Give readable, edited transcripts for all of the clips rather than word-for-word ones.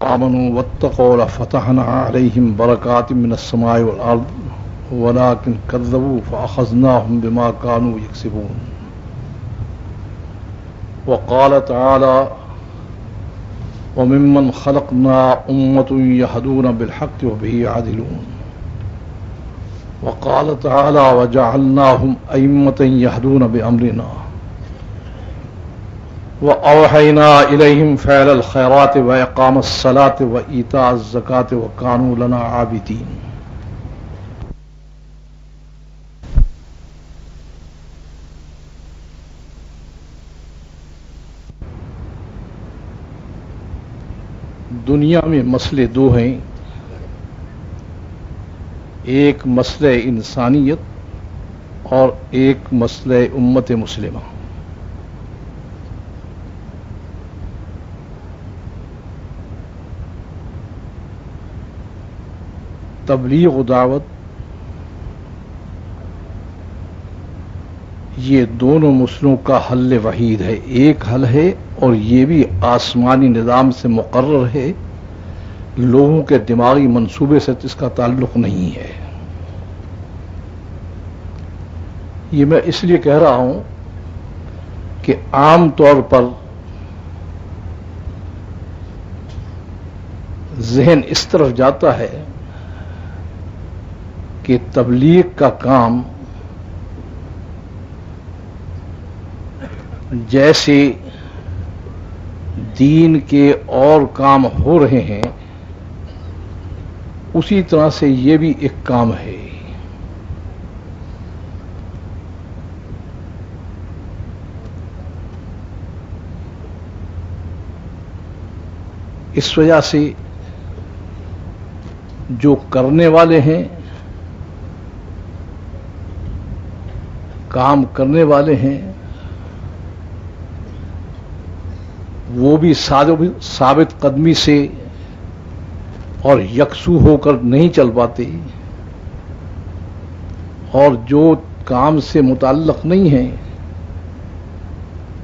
آمنوا واتقوا لفتحنا عليهم بركات من السماء والأرض ولكن كذبوا فأخذناهم بما كانوا يكسبون. وقال تعالى وممن خلقنا أمة يهدون بالحق وبه يعدلون. وقال تعالى وجعلناهم أئمة يهدون بأمرنا وأوحينا إليهم فعل الخيرات وإقام الصلاة وإيتاء الزكاة وكانوا لنا عابدين. دنیا میں مسئلے دو ہیں، ایک مسئلہ انسانیت اور ایک مسئلہ امت مسلمہ۔ تبلیغ و دعوت یہ دونوں مسئلوں کا حل وحید ہے، ایک حل ہے اور یہ بھی آسمانی نظام سے مقرر ہے، لوگوں کے دماغی منصوبے سے اس کا تعلق نہیں ہے۔ یہ میں اس لیے کہہ رہا ہوں کہ عام طور پر ذہن اس طرف جاتا ہے کہ تبلیغ کا کام جیسے دین کے اور کام ہو رہے ہیں اسی طرح سے یہ بھی ایک کام ہے۔ اس وجہ سے جو کرنے والے ہیں، کام کرنے والے ہیں، وہ بھی ثابت قدمی سے اور یکسو ہو کر نہیں چل پاتے، اور جو کام سے متعلق نہیں ہیں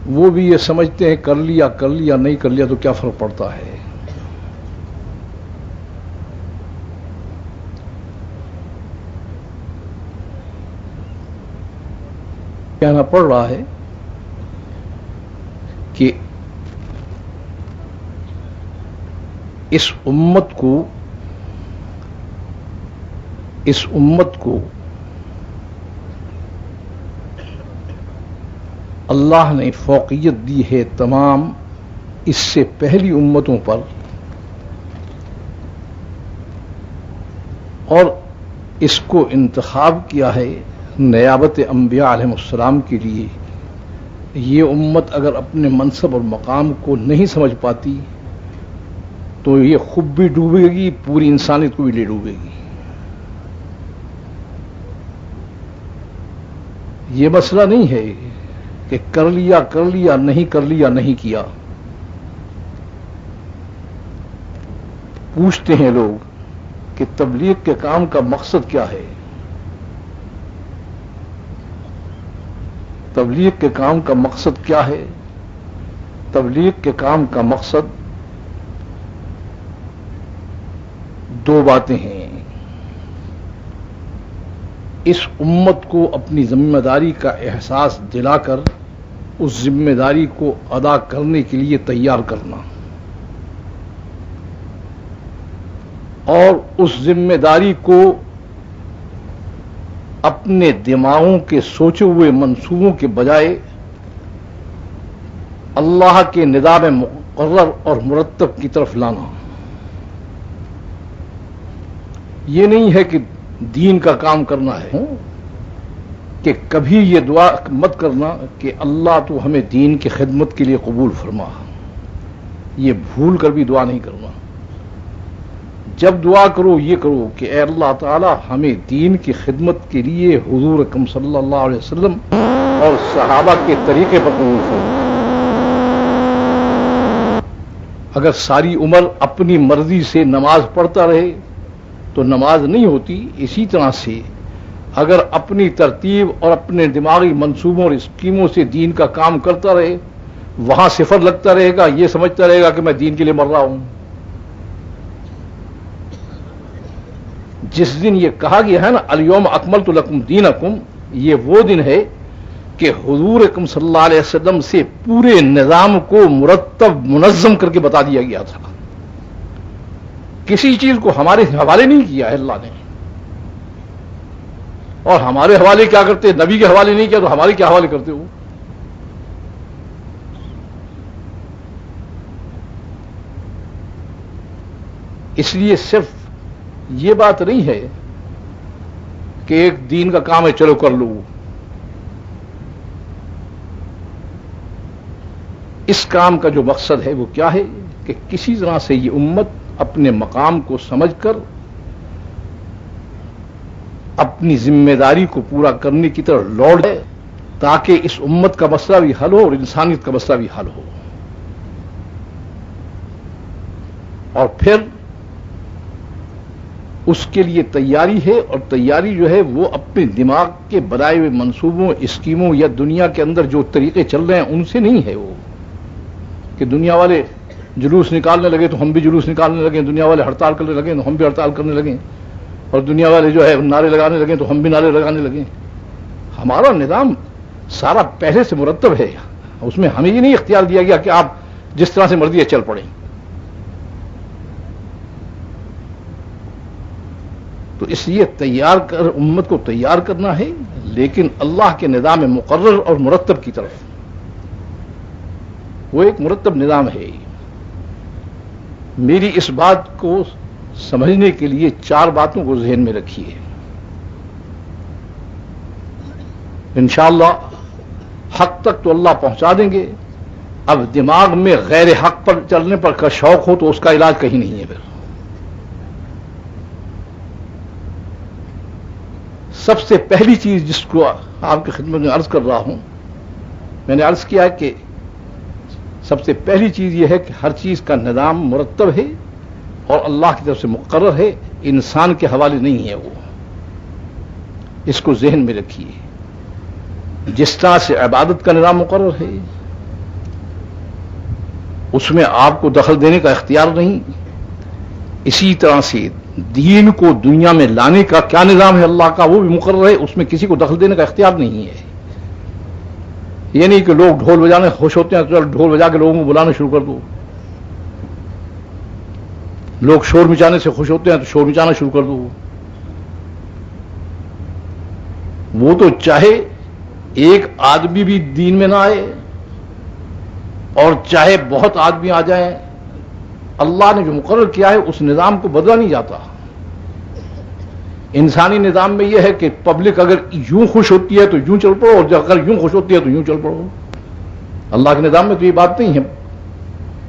وہ بھی یہ سمجھتے ہیں کر لیا نہیں کر لیا تو کیا فرق پڑتا ہے۔ کہنا پڑ رہا ہے کہ اس امت کو اللہ نے فوقیت دی ہے تمام اس سے پہلی امتوں پر، اور اس کو انتخاب کیا ہے نیابت انبیاء علیہ السلام کے لیے۔ یہ امت اگر اپنے منصب اور مقام کو نہیں سمجھ پاتی تو یہ خود بھی ڈوبے گی، پوری انسانیت کو بھی لے ڈوبے گی۔ یہ مسئلہ نہیں ہے کہ کر لیا نہیں کیا۔ پوچھتے ہیں لوگ کہ تبلیغ کے کام کا مقصد کیا ہے؟ تبلیغ کے کام کا مقصد کیا ہے؟ تبلیغ کے کام کا مقصد دو باتیں ہیں۔ اس امت کو اپنی ذمہ داری کا احساس دلا کر اس ذمہ داری کو ادا کرنے کے لیے تیار کرنا، اور اس ذمہ داری کو اپنے دماغوں کے سوچے ہوئے منصوبوں کے بجائے اللہ کے نظام مقرر اور مرتب کی طرف لانا۔ یہ نہیں ہے کہ دین کا کام کرنا ہے، کہ کبھی یہ دعا مت کرنا کہ اللہ تو ہمیں دین کی خدمت کے لیے قبول فرما، یہ بھول کر بھی دعا نہیں کرنا۔ جب دعا کرو یہ کرو کہ اے اللہ تعالی ہمیں دین کی خدمت کے لیے حضور اکرم صلی اللہ علیہ وسلم اور صحابہ کے طریقے پر قبول فرما۔ اگر ساری عمر اپنی مرضی سے نماز پڑھتا رہے تو نماز نہیں ہوتی، اسی طرح سے اگر اپنی ترتیب اور اپنے دماغی منصوبوں اور اسکیموں سے دین کا کام کرتا رہے، وہاں صفر لگتا رہے گا، یہ سمجھتا رہے گا کہ میں دین کے لیے مر رہا ہوں، جس دن یہ کہا گیا ہے نا الیوم اکملت لکم دینکم، یہ وہ دن ہے کہ حضور اکرم صلی اللہ علیہ وسلم سے پورے نظام کو مرتب منظم کر کے بتا دیا گیا تھا. کسی چیز کو ہمارے حوالے نہیں کیا ہے اللہ نے، اور ہمارے حوالے کیا کرتے، نبی کے حوالے نہیں کیا تو ہمارے کیا حوالے کرتے ہو. اس لیے صرف یہ بات نہیں ہے کہ ایک دین کا کام ہے چلو کر لو. اس کام کا جو مقصد ہے وہ کیا ہے کہ کسی طرح سے یہ امت اپنے مقام کو سمجھ کر اپنی ذمہ داری کو پورا کرنے کی طرف لوٹ ہے، تاکہ اس امت کا مسئلہ بھی حل ہو اور انسانیت کا مسئلہ بھی حل ہو. اور پھر اس کے لیے تیاری ہے، اور تیاری جو ہے وہ اپنے دماغ کے بنائے ہوئے منصوبوں، اسکیموں یا دنیا کے اندر جو طریقے چل رہے ہیں ان سے نہیں ہے. وہ کہ دنیا والے جلوس نکالنے لگے تو ہم بھی جلوس نکالنے لگیں، دنیا والے ہڑتال کرنے لگیں تو ہم بھی ہڑتال کرنے لگیں، اور دنیا والے جو ہے نعرے لگانے لگیں تو ہم بھی نعرے لگانے لگیں. ہمارا نظام سارا پہلے سے مرتب ہے، اس میں ہمیں یہ نہیں اختیار دیا گیا کہ آپ جس طرح سے مرضی ہے چل پڑیں. تو اس لیے امت کو تیار کرنا ہے، لیکن اللہ کے نظام مقرر اور مرتب کی طرف. وہ ایک مرتب نظام ہے. میری اس بات کو سمجھنے کے لیے 4 باتوں کو ذہن میں رکھیے. انشاءاللہ حق تک تو اللہ پہنچا دیں گے. اب دماغ میں غیر حق پر چلنے پر کا شوق ہو تو اس کا علاج کہیں نہیں ہے. پھر سب سے پہلی چیز جس کو آپ کی خدمت میں عرض کر رہا ہوں، میں نے عرض کیا کہ سب سے پہلی چیز یہ ہے کہ ہر چیز کا نظام مرتب ہے اور اللہ کی طرف سے مقرر ہے، انسان کے حوالے نہیں ہے. وہ اس کو ذہن میں رکھیے. جس طرح سے عبادت کا نظام مقرر ہے، اس میں آپ کو دخل دینے کا اختیار نہیں، اسی طرح سے دین کو دنیا میں لانے کا کیا نظام ہے اللہ کا وہ بھی مقرر ہے، اس میں کسی کو دخل دینے کا اختیار نہیں ہے. یہ نہیں کہ لوگ ڈھول بجانے خوش ہوتے ہیں تو ڈھول بجا کے لوگوں کو بلانا شروع کر دو، لوگ شور مچانے سے خوش ہوتے ہیں تو شور مچانا شروع کر دو. وہ تو چاہے ایک آدمی بھی دین میں نہ آئے اور چاہے بہت آدمی آ جائیں، اللہ نے جو مقرر کیا ہے اس نظام کو بدلا نہیں جاتا. انسانی نظام میں یہ ہے کہ پبلک اگر یوں خوش ہوتی ہے تو یوں چل پڑو، اور اگر یوں خوش ہوتی ہے تو یوں چل پڑو. اللہ کے نظام میں تو یہ بات نہیں ہے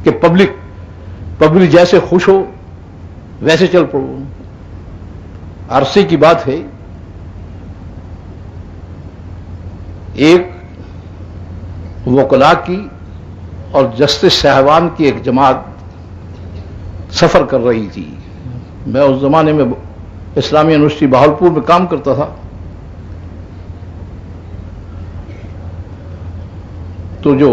کہ پبلک جیسے خوش ہو ویسے چل پڑو. عرصے کی بات ہے، ایک وکلاء کی اور جسٹس صاحبان کی ایک جماعت سفر کر رہی تھی. میں اس زمانے میں اسلامی یونیورسٹی بہاولپور میں کام کرتا تھا. تو جو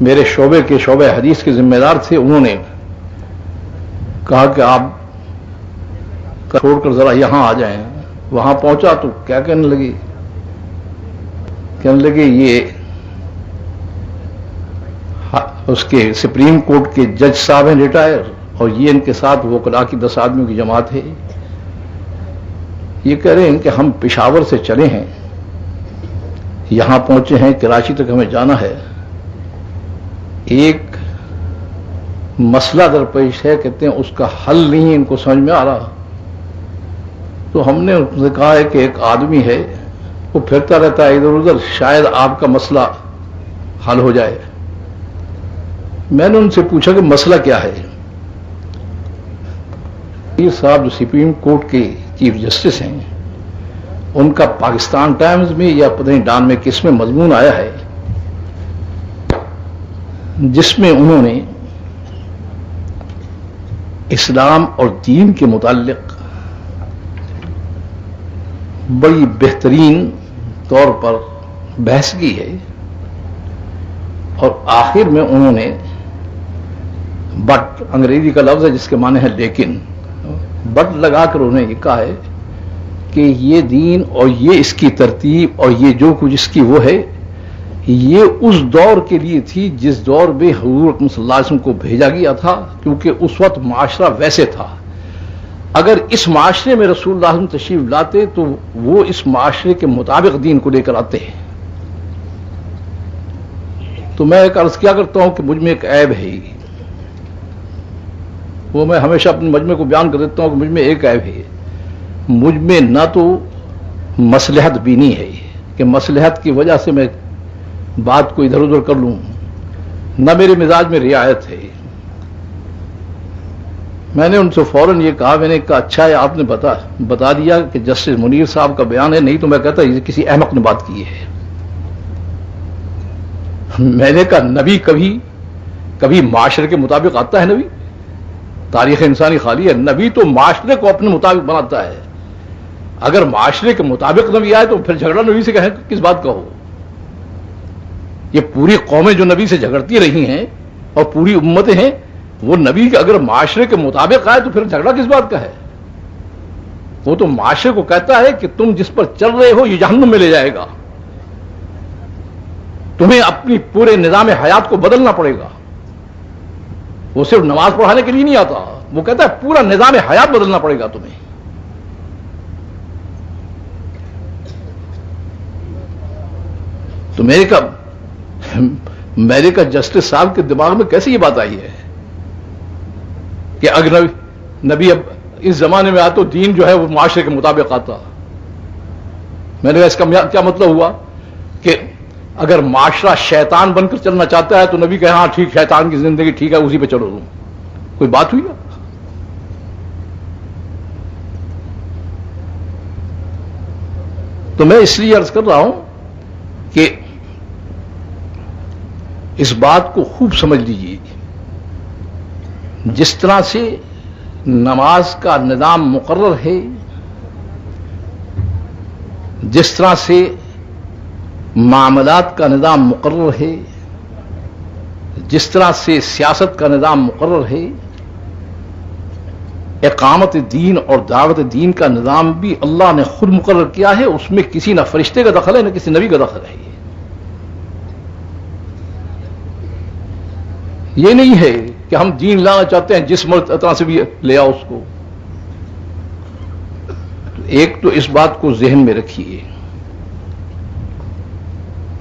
میرے شعبہ حدیث کے ذمہ دار تھے، انہوں نے کہا کہ آپ چھوڑ کر ذرا یہاں آ جائیں. وہاں پہنچا تو کیا کہنے لگے یہ اس کے سپریم کورٹ کے جج صاحب ہیں ریٹائر، اور یہ ان کے ساتھ وکلاء کی 10 آدمیوں کی جماعت ہے. یہ کہہ رہے ہیں کہ ہم پشاور سے چلے ہیں، یہاں پہنچے ہیں، کراچی تک ہمیں جانا ہے، ایک مسئلہ درپیش ہے، کہتے ہیں اس کا حل نہیں ان کو سمجھ میں آ رہا. تو ہم نے ان سے کہا ہے کہ ایک آدمی ہے وہ پھرتا رہتا ہے ادھر ادھر، شاید آپ کا مسئلہ حل ہو جائے. میں نے ان سے پوچھا کہ مسئلہ کیا ہے. یہ صاحب جو سپریم کورٹ کے چیف جسٹس ہیں، ان کا پاکستان ٹائمز میں یا پتہ نہیں ڈان میں کس میں مضمون آیا ہے، جس میں انہوں نے اسلام اور دین کے متعلق بڑی بہترین طور پر بحث کی ہے، اور آخر میں انہوں نے بٹ انگریزی کا لفظ ہے جس کے معنی ہے لیکن، بٹ لگا کر انہیں یہ کہا ہے کہ یہ دین اور یہ اس کی ترتیب اور یہ جو کچھ اس کی وہ ہے، یہ اس دور کے لیے تھی جس دور میں حضور اکرم صلی اللہ علیہ وسلم کو بھیجا گیا تھا، کیونکہ اس وقت معاشرہ ویسے تھا۔ اگر اس معاشرے میں رسول اللہ صلی اللہ علیہ وسلم تشریف لاتے تو وہ اس معاشرے کے مطابق دین کو لے کر آتے ہیں۔ تو میں ایک عرض کیا کرتا ہوں کہ مجھ میں ایک عیب ہے، وہ میں ہمیشہ اپنے مجمع کو بیان کر دیتا ہوں کہ مجھ میں ایک عیب ہے، مجھ میں نہ تو مصلحت بینی ہے کہ مصلحت کی وجہ سے میں بات کو ادھر ادھر کر لوں، نہ میرے مزاج میں رعایت ہے۔ میں نے ان سے فوراً یہ کہا، میں نے کہا اچھا ہے آپ نے بتا دیا کہ جسٹس منیر صاحب کا بیان ہے، نہیں تو میں کہتا یہ کسی احمق نے بات کی ہے۔ میں نے کہا نبی کبھی معاشرے کے مطابق آتا ہے؟ نبی تاریخ انسانی خالی ہے، نبی تو معاشرے کو اپنے مطابق بناتا ہے۔ اگر معاشرے کے مطابق نبی آئے تو پھر جھگڑا نبی سے کہیں کس بات کا ہو؟ یہ پوری قومیں جو نبی سے جھگڑتی رہی ہیں اور پوری امتیں ہیں، وہ نبی کے اگر معاشرے کے مطابق آئے تو پھر جھگڑا کس بات کا ہے؟ وہ تو معاشرے کو کہتا ہے کہ تم جس پر چل رہے ہو یہ جہنم میں لے جائے گا، تمہیں اپنی پورے نظام حیات کو بدلنا پڑے گا۔ وہ صرف نماز پڑھانے کے لیے نہیں آتا، وہ کہتا ہے پورا نظام حیات بدلنا پڑے گا تمہیں۔ تو میرے کا جسٹس صاحب کے دماغ میں کیسے یہ بات آئی ہے کہ اگر نبی اب اس زمانے میں آتا تو دین جو ہے وہ معاشرے کے مطابق آتا؟ میں نے کہا اس کا کیا مطلب ہوا کہ اگر معاشرہ شیطان بن کر چلنا چاہتا ہے تو نبی کہے ہاں ٹھیک، شیطان کی زندگی ٹھیک ہے، اسی پہ چلو تم، کوئی بات ہوئی نا؟ تو میں اس لیے عرض کر رہا ہوں کہ اس بات کو خوب سمجھ لیجیے، جس طرح سے نماز کا نظام مقرر ہے، جس طرح سے معاملات کا نظام مقرر ہے، جس طرح سے سیاست کا نظام مقرر ہے، اقامت دین اور دعوت دین کا نظام بھی اللہ نے خود مقرر کیا ہے، اس میں کسی نہ فرشتے کا دخل ہے نہ کسی نبی کا دخل ہے۔ یہ نہیں ہے کہ ہم دین لانا چاہتے ہیں جس طرح سے بھی لے آؤ اس کو۔ ایک تو اس بات کو ذہن میں رکھیے،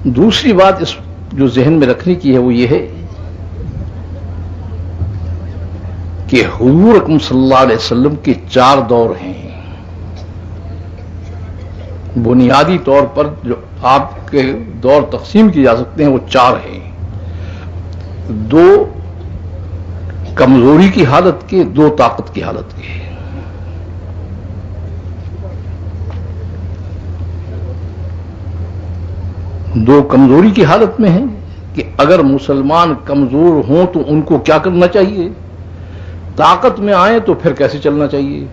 دوسری بات اس جو ذہن میں رکھنے کی ہے وہ یہ ہے کہ حضور اکرم صلی اللہ علیہ وسلم کے 4 دور ہیں۔ بنیادی طور پر جو آپ کے دور تقسیم کیے جا سکتے ہیں وہ 4 ہیں، 2 کمزوری کی حالت کے، 2 طاقت کی حالت کے۔ دو کمزوری کی حالت میں ہیں کہ اگر مسلمان کمزور ہوں تو ان کو کیا کرنا چاہیے، طاقت میں آئیں تو پھر کیسے چلنا چاہیے۔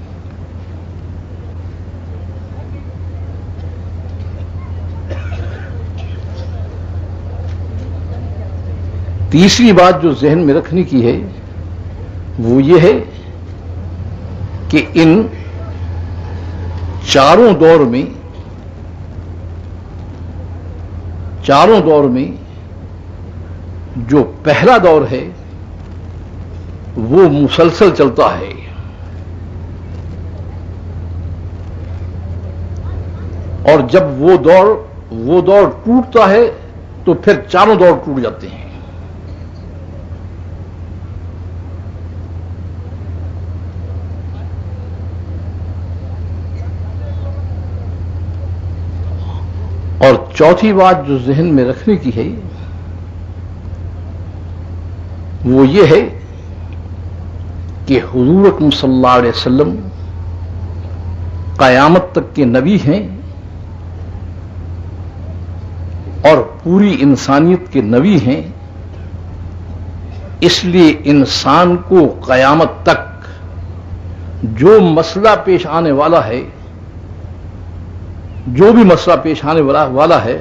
تیسری بات جو ذہن میں رکھنے کی ہے وہ یہ ہے کہ ان چاروں دور میں جو پہلا دور ہے وہ مسلسل چلتا ہے، اور جب وہ دور ٹوٹتا ہے تو پھر چاروں دور ٹوٹ جاتے ہیں۔ اور چوتھی بات جو ذہن میں رکھنے کی ہے وہ یہ ہے کہ حضور اکرم صلی اللہ علیہ وسلم قیامت تک کے نبی ہیں اور پوری انسانیت کے نبی ہیں، اس لیے انسان کو قیامت تک جو مسئلہ پیش آنے والا ہے، جو بھی مسئلہ پیش آنے والا ہے،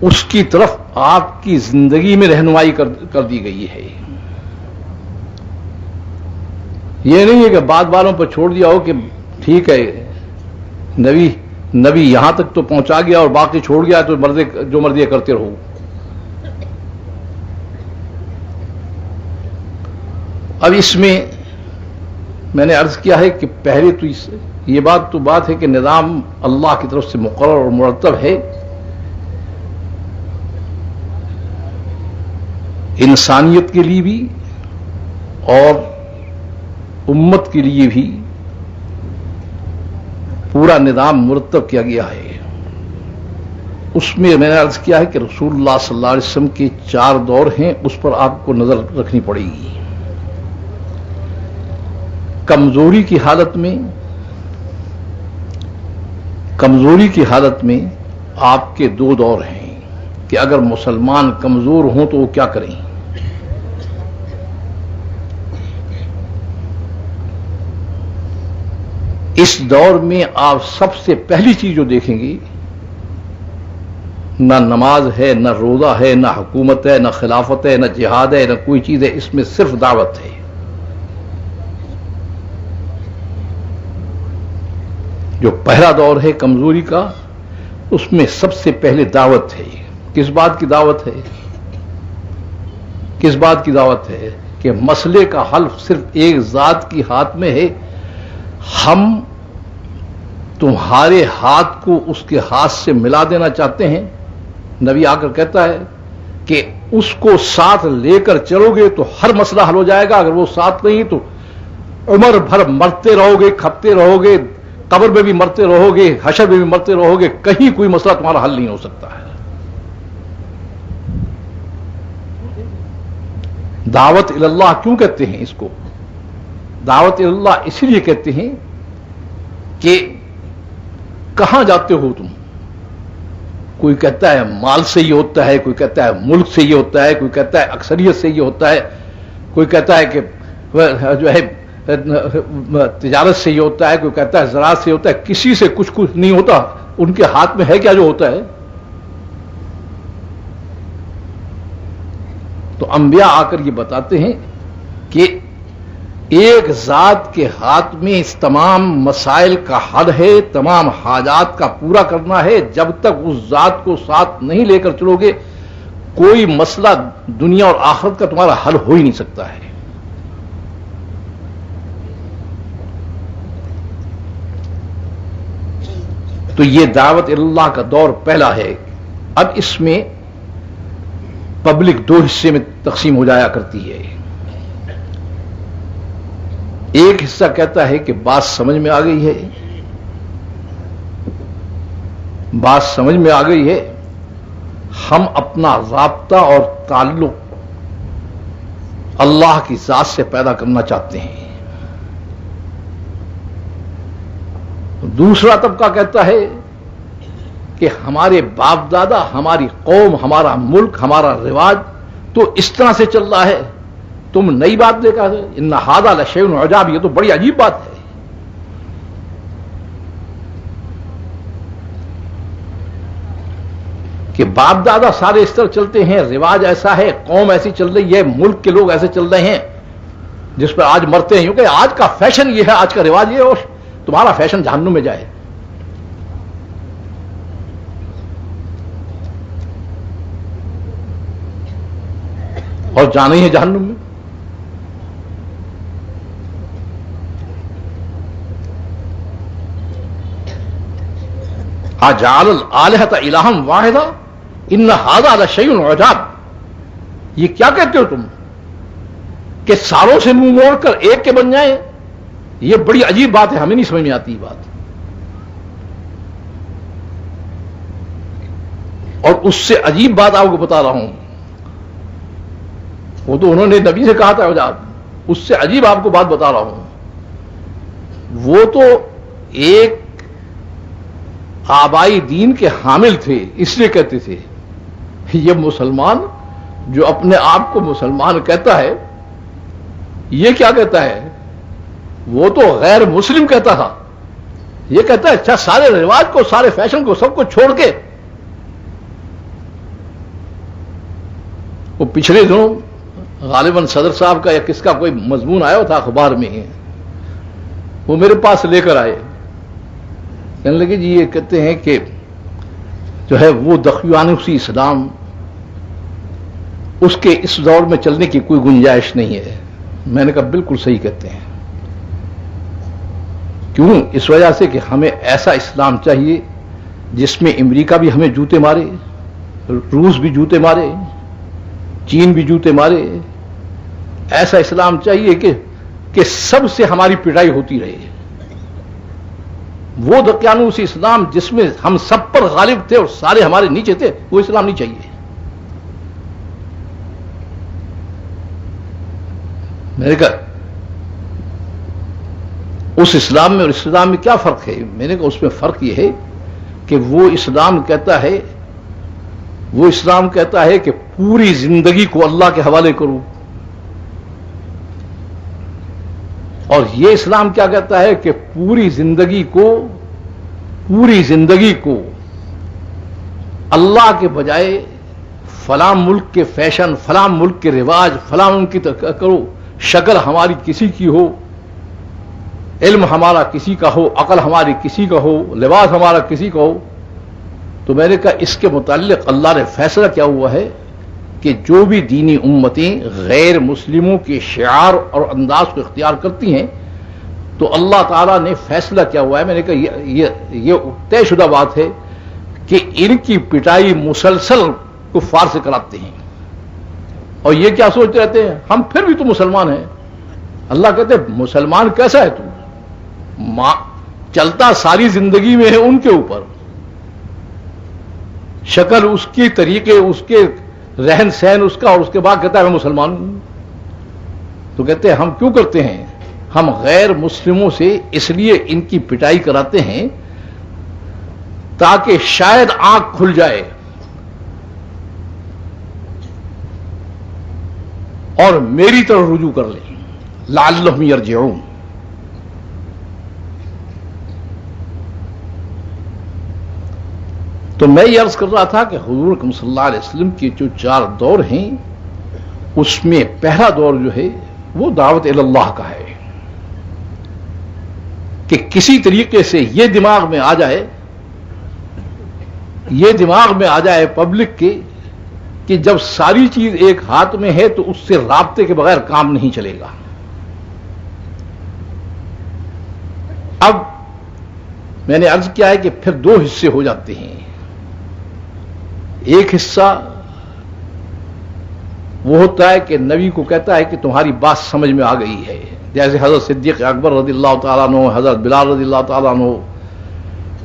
اس کی طرف آپ کی زندگی میں رہنمائی کر دی گئی ہے۔ یہ نہیں ہے کہ بعد والوں پر چھوڑ دیا ہو کہ ٹھیک ہے نبی یہاں تک تو پہنچا گیا اور باقی چھوڑ گیا تو جو مرضی کرتے رہو. اب اس میں نے عرض کیا ہے کہ پہلے تو یہ بات ہے کہ نظام اللہ کی طرف سے مقرر اور مرتب ہے. انسانیت کے لیے بھی اور امت کے لیے بھی پورا نظام مرتب کیا گیا ہے. اس میں نے عرض کیا ہے کہ رسول اللہ صلی اللہ علیہ وسلم کے 4 دور ہیں، اس پر آپ کو نظر رکھنی پڑے گی. کمزوری کی حالت میں آپ کے 2 دور ہیں کہ اگر مسلمان کمزور ہوں تو وہ کیا کریں. اس دور میں آپ سب سے پہلی چیز جو دیکھیں گے، نہ نماز ہے، نہ روزہ ہے، نہ حکومت ہے، نہ خلافت ہے، نہ جہاد ہے، نہ کوئی چیز ہے. اس میں صرف دعوت ہے. جو پہلا دور ہے کمزوری کا، اس میں سب سے پہلے دعوت ہے. کس بات کی دعوت ہے؟ کس بات کی دعوت ہے؟ کہ مسئلے کا حل صرف ایک ذات کی ہاتھ میں ہے. ہم تمہارے ہاتھ کو اس کے ہاتھ سے ملا دینا چاہتے ہیں. نبی آ کر کہتا ہے کہ اس کو ساتھ لے کر چلو گے تو ہر مسئلہ حل ہو جائے گا. اگر وہ ساتھ نہیں تو عمر بھر مرتے رہو گے، کھپتے رہو گے، قبر میں بھی مرتے رہو گے، حشر میں بھی مرتے رہو گے، کہیں کوئی مسئلہ تمہارا حل نہیں ہو سکتا ہے. دعوت اللہ کیوں کہتے ہیں اس کو؟ دعوت اللہ اسی لیے کہتے ہیں کہ کہاں جاتے ہو تم؟ کوئی کہتا ہے مال سے یہ ہوتا ہے، کوئی کہتا ہے ملک سے یہ ہوتا ہے، کوئی کہتا ہے اکثریت سے یہ ہوتا ہے، کوئی کہتا ہے کہ جو ہے تجارت سے یہ ہوتا ہے، کوئی کہتا ہے زراعت سے ہوتا ہے. کسی سے کچھ نہیں ہوتا. ان کے ہاتھ میں ہے کیا جو ہوتا ہے؟ تو انبیاء آ کر یہ بتاتے ہیں کہ ایک ذات کے ہاتھ میں اس تمام مسائل کا حل ہے، تمام حاجات کا پورا کرنا ہے. جب تک اس ذات کو ساتھ نہیں لے کر چلو گے کوئی مسئلہ دنیا اور آخرت کا تمہارا حل ہو ہی نہیں سکتا ہے. تو یہ دعوت اللہ کا دور پہلا ہے. اب اس میں پبلک 2 حصے میں تقسیم ہو جایا کرتی ہے. ایک حصہ کہتا ہے کہ بات سمجھ میں آ گئی ہے، بات سمجھ میں آ گئی ہے، ہم اپنا رابطہ اور تعلق اللہ کی ذات سے پیدا کرنا چاہتے ہیں. دوسرا طبقہ کہتا ہے کہ ہمارے باپ دادا، ہماری قوم، ہمارا ملک، ہمارا رواج تو اس طرح سے چل رہا ہے، تم نئی بات لے کر ان ھذا لشیء عجاب، یہ تو بڑی عجیب بات ہے. کہ باپ دادا سارے اس طرح چلتے ہیں، رواج ایسا ہے، قوم ایسی چل رہی ہے، ملک کے لوگ ایسے چل رہے ہیں جس پر آج مرتے ہیں، کیونکہ آج کا فیشن یہ ہے، آج کا رواج یہ ہے، اور تمہارا فیشن جہنم میں جائے. اور جانا ہی ہے جہنم میں. اجعل الآلہۃ الہا واحدا ان ھذا لشیء عجاب. یہ کیا کہتے ہو تم کہ ساروں سے منہ موڑ کر ایک کے بن جائیں؟ یہ بڑی عجیب بات ہے، ہمیں نہیں سمجھ میں آتی یہ بات. اور اس سے عجیب بات آپ کو بتا رہا ہوں، وہ تو انہوں نے نبی سے کہا تھا عجاب، اس سے عجیب آپ کو بات بتا رہا ہوں. وہ تو ایک آبائی دین کے حامل تھے، اس لیے کہتے تھے. یہ مسلمان جو اپنے آپ کو مسلمان کہتا ہے، یہ کیا کہتا ہے؟ وہ تو غیر مسلم کہتا تھا. یہ کہتا ہے اچھا سارے رواج کو، سارے فیشن کو، سب کو چھوڑ کے. وہ پچھلے دنوں غالباً صدر صاحب کا یا کس کا کوئی مضمون آیا تھا اخبار میں وہ میرے پاس لے کر آئے، کہنے لگے جی یہ کہتے ہیں کہ جو ہے وہ دقیانوسی اسلام، اس کے اس دور میں چلنے کی کوئی گنجائش نہیں ہے۔ میں نے کہا بالکل صحیح کہتے ہیں۔ کیوں؟ اس وجہ سے کہ ہمیں ایسا اسلام چاہیے جس میں امریکہ بھی ہمیں جوتے مارے، روس بھی جوتے مارے، چین بھی جوتے مارے۔ ایسا اسلام چاہیے کہ سب سے ہماری پٹائی ہوتی رہے۔ وہ دقیانوسی اسلام جس میں ہم سب پر غالب تھے اور سارے ہمارے نیچے تھے، وہ اسلام نہیں چاہیے۔ میں نے کہا اس اسلام میں اور اسلام میں کیا فرق ہے؟ میں نے کہا اس میں فرق یہ ہے کہ وہ اسلام کہتا ہے کہ پوری زندگی کو اللہ کے حوالے کرو، اور یہ اسلام کیا کہتا ہے کہ پوری زندگی کو اللہ کے بجائے فلاں ملک کے فیشن، فلاں ملک کے رواج، فلاں ملک کی کرو، شکل ہماری کسی کی ہو، علم ہمارا کسی کا ہو، عقل ہماری کسی کا ہو، لباس ہمارا کسی کا ہو۔ تو میں نے کہا اس کے متعلق اللہ نے فیصلہ کیا ہوا ہے کہ جو بھی دینی امتیں غیر مسلموں کے شعار اور انداز کو اختیار کرتی ہیں تو اللہ تعالیٰ نے فیصلہ کیا ہوا ہے، میں نے کہا یہ طے شدہ بات ہے کہ ان کی پٹائی مسلسل کفار سے کراتے ہیں، اور یہ کیا سوچتے رہتے ہیں ہم پھر بھی تو مسلمان ہیں۔ اللہ کہتے ہیں مسلمان کیسا ہے تو؟ چلتا ساری زندگی میں ہے ان کے اوپر، شکل اس کی، طریقے اس کے، رہن سہن اس کا، اور اس کے بعد کہتا ہے میں مسلمان ہوں۔ تو کہتے ہیں ہم کیوں کرتے ہیں؟ ہم غیر مسلموں سے اس لیے ان کی پٹائی کراتے ہیں تاکہ شاید آنکھ کھل جائے اور میری طرف رجوع کر لیں، لعلہم یرجعون۔ تو میں یہ عرض کر رہا تھا کہ حضور اکرم صلی اللہ علیہ وسلم کے جو 4 دور ہیں اس میں پہلا دور جو ہے وہ دعوت اللہ کا ہے، کہ کسی طریقے سے یہ دماغ میں آ جائے پبلک کے کہ جب ساری چیز ایک ہاتھ میں ہے تو اس سے رابطے کے بغیر کام نہیں چلے گا۔ اب میں نے عرض کیا ہے کہ پھر 2 حصے ہو جاتے ہیں۔ ایک حصہ وہ ہوتا ہے کہ نبی کو کہتا ہے کہ تمہاری بات سمجھ میں آ گئی ہے، جیسے حضرت صدیق اکبر رضی اللہ تعالیٰ عنہ، حضرت بلال رضی اللہ تعالیٰ عنہ،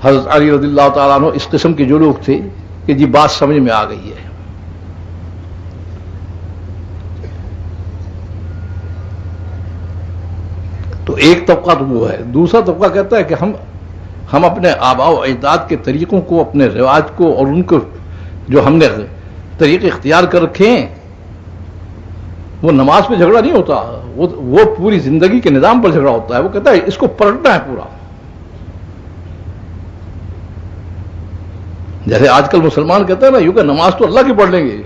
حضرت علی رضی اللہ تعالیٰ عنہ، اس قسم کے جو لوگ تھے کہ جی بات سمجھ میں آ گئی ہے۔ تو ایک طبقہ تو وہ ہے۔ دوسرا طبقہ کہتا ہے کہ ہم اپنے آباء و اجداد کے طریقوں کو، اپنے رواج کو، اور ان کو جو ہم نے طریقے اختیار کر رکھے ہیں، وہ نماز پہ جھگڑا نہیں ہوتا، وہ پوری زندگی کے نظام پر جھگڑا ہوتا ہے۔ وہ کہتا ہے اس کو پلٹنا ہے پورا۔ جیسے آج کل مسلمان کہتے ہیں نا، یوں کہ نماز تو اللہ کی پڑھ لیں گے،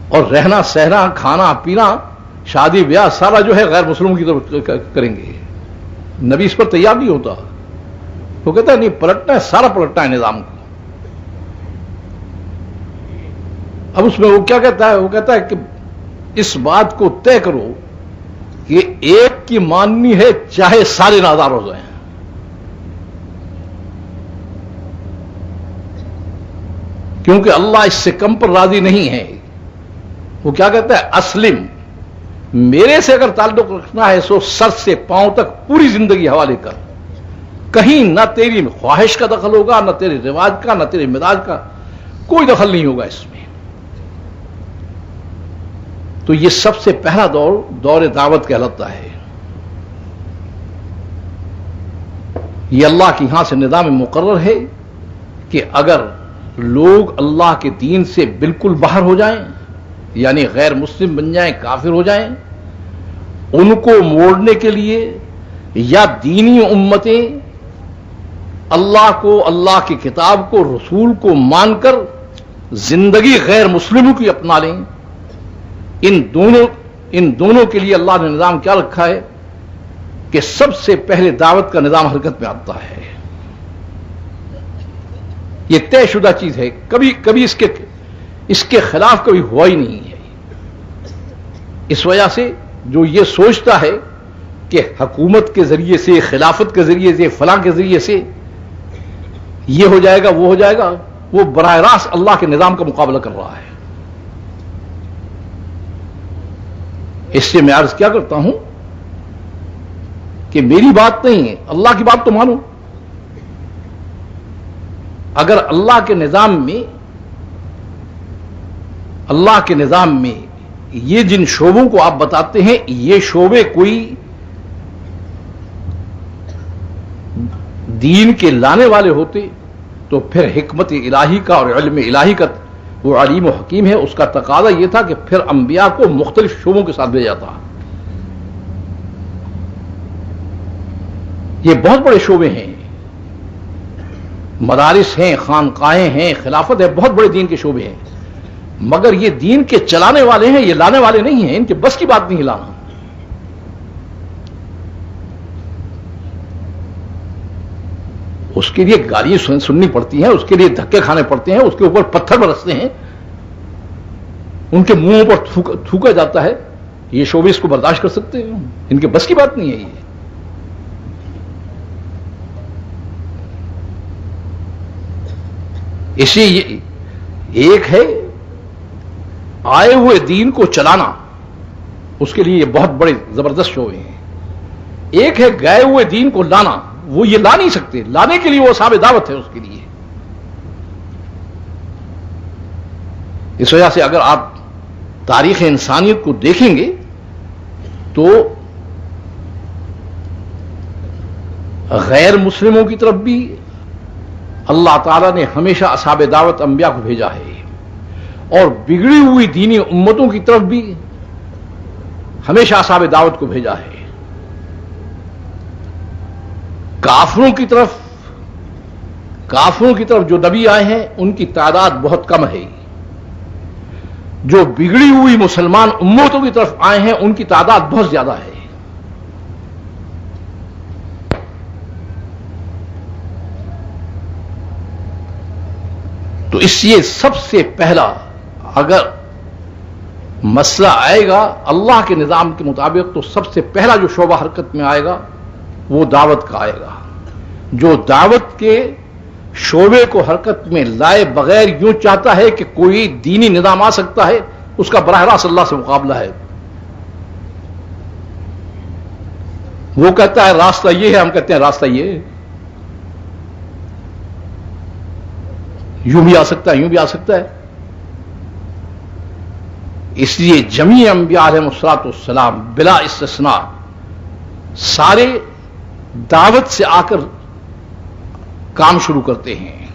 اور رہنا سہنا، کھانا پینا، شادی بیاہ سارا جو ہے غیر مسلموں کی طرف کریں گے۔ نبی اس پر تیار نہیں ہوتا، وہ کہتا ہے نہیں، پلٹنا ہے، سارا پلٹنا ہے نظام کو۔ اب اس میں وہ کیا کہتا ہے؟ وہ کہتا ہے کہ اس بات کو طے کرو کہ ایک کی ماننی ہے چاہے سارے نادار ہو جائیں۔ کیونکہ اللہ اس سے کم پر راضی نہیں ہے۔ وہ کیا کہتا ہے؟ اسلم، میرے سے اگر تعلق رکھنا ہے سو سر سے پاؤں تک پوری زندگی حوالے کر، کہیں نہ تیری خواہش کا دخل ہوگا، نہ تیرے رواج کا، نہ تیرے مزاج کا، کوئی دخل نہیں ہوگا اس میں۔ تو یہ سب سے پہلا دور دعوت کہلاتا ہے۔ یہ اللہ کی یہاں سے نظام مقرر ہے کہ اگر لوگ اللہ کے دین سے بالکل باہر ہو جائیں، یعنی غیر مسلم بن جائیں، کافر ہو جائیں، ان کو موڑنے کے لیے یا دینی امتیں اللہ کو، اللہ کی کتاب کو، رسول کو مان کر زندگی غیر مسلموں کی اپنا لیں، ان دونوں کے لیے اللہ نے نظام کیا رکھا ہے کہ سب سے پہلے دعوت کا نظام حرکت میں آتا ہے. یہ طے شدہ چیز ہے، کبھی اس کے خلاف کبھی ہوا ہی نہیں ہے. اس وجہ سے جو یہ سوچتا ہے کہ حکومت کے ذریعے سے، خلافت کے ذریعے سے، فلاں کے ذریعے سے یہ ہو جائے گا، وہ ہو جائے گا، وہ براہ راست اللہ کے نظام کا مقابلہ کر رہا ہے. اس سے میں عرض کیا کرتا ہوں کہ میری بات نہیں ہے، اللہ کی بات تو مانو. اگر اللہ کے نظام میں یہ جن شعبوں کو آپ بتاتے ہیں یہ شعبے کوئی دین کے لانے والے ہوتے تو پھر حکمت الہی کا اور علم الہی کا، وہ علیم و حکیم ہے، اس کا تقاضا یہ تھا کہ پھر انبیاء کو مختلف شعبوں کے ساتھ بھیجا جاتا. یہ بہت بڑے شعبے ہیں، مدارس ہیں، خانقاہیں ہیں، خلافت ہے، بہت بڑے دین کے شعبے ہیں، مگر یہ دین کے چلانے والے ہیں، یہ لانے والے نہیں ہیں. ان کے بس کی بات نہیں لانا. اس کے لیے گالی سننی پڑتی ہیں، اس کے لیے دھکے کھانے پڑتے ہیں، اس کے اوپر پتھر برستے ہیں، ان کے منہوں پر تھوکا جاتا ہے. یہ شعبے اس کو برداشت کر سکتے ہیں؟ ان کے بس کی بات نہیں ہے. یہ اسی ایک ہے آئے ہوئے دین کو چلانا، اس کے لیے یہ بہت بڑے زبردست شعبے ہیں. ایک ہے گئے ہوئے دین کو لانا، وہ یہ لا نہیں سکتے، لانے کے لیے وہ اصحاب دعوت ہے اس کے لیے. اس وجہ سے اگر آپ تاریخ انسانیت کو دیکھیں گے تو غیر مسلموں کی طرف بھی اللہ تعالیٰ نے ہمیشہ اصحاب دعوت انبیاء کو بھیجا ہے، اور بگڑی ہوئی دینی امتوں کی طرف بھی ہمیشہ اصحاب دعوت کو بھیجا ہے. کافروں کی طرف جو نبی آئے ہیں ان کی تعداد بہت کم ہے. جو بگڑی ہوئی مسلمان امتوں کی طرف آئے ہیں ان کی تعداد بہت زیادہ ہے. تو اس لیے سب سے پہلا اگر مسئلہ آئے گا اللہ کے نظام کے مطابق تو سب سے پہلا جو شعبہ حرکت میں آئے گا وہ دعوت کا آئے گا. جو دعوت کے شعبے کو حرکت میں لائے بغیر یوں چاہتا ہے کہ کوئی دینی نظام آ سکتا ہے، اس کا براہ راست اللہ سے مقابلہ ہے. وہ کہتا ہے راستہ یہ ہے، ہم کہتے ہیں راستہ یہ ہے. یوں بھی آ سکتا ہے، یوں بھی آ سکتا ہے. اس لیے جمیع انبیاء علیہ الصلوۃ والسلام بلا استثناء سارے دعوت سے آ کر کام شروع کرتے ہیں.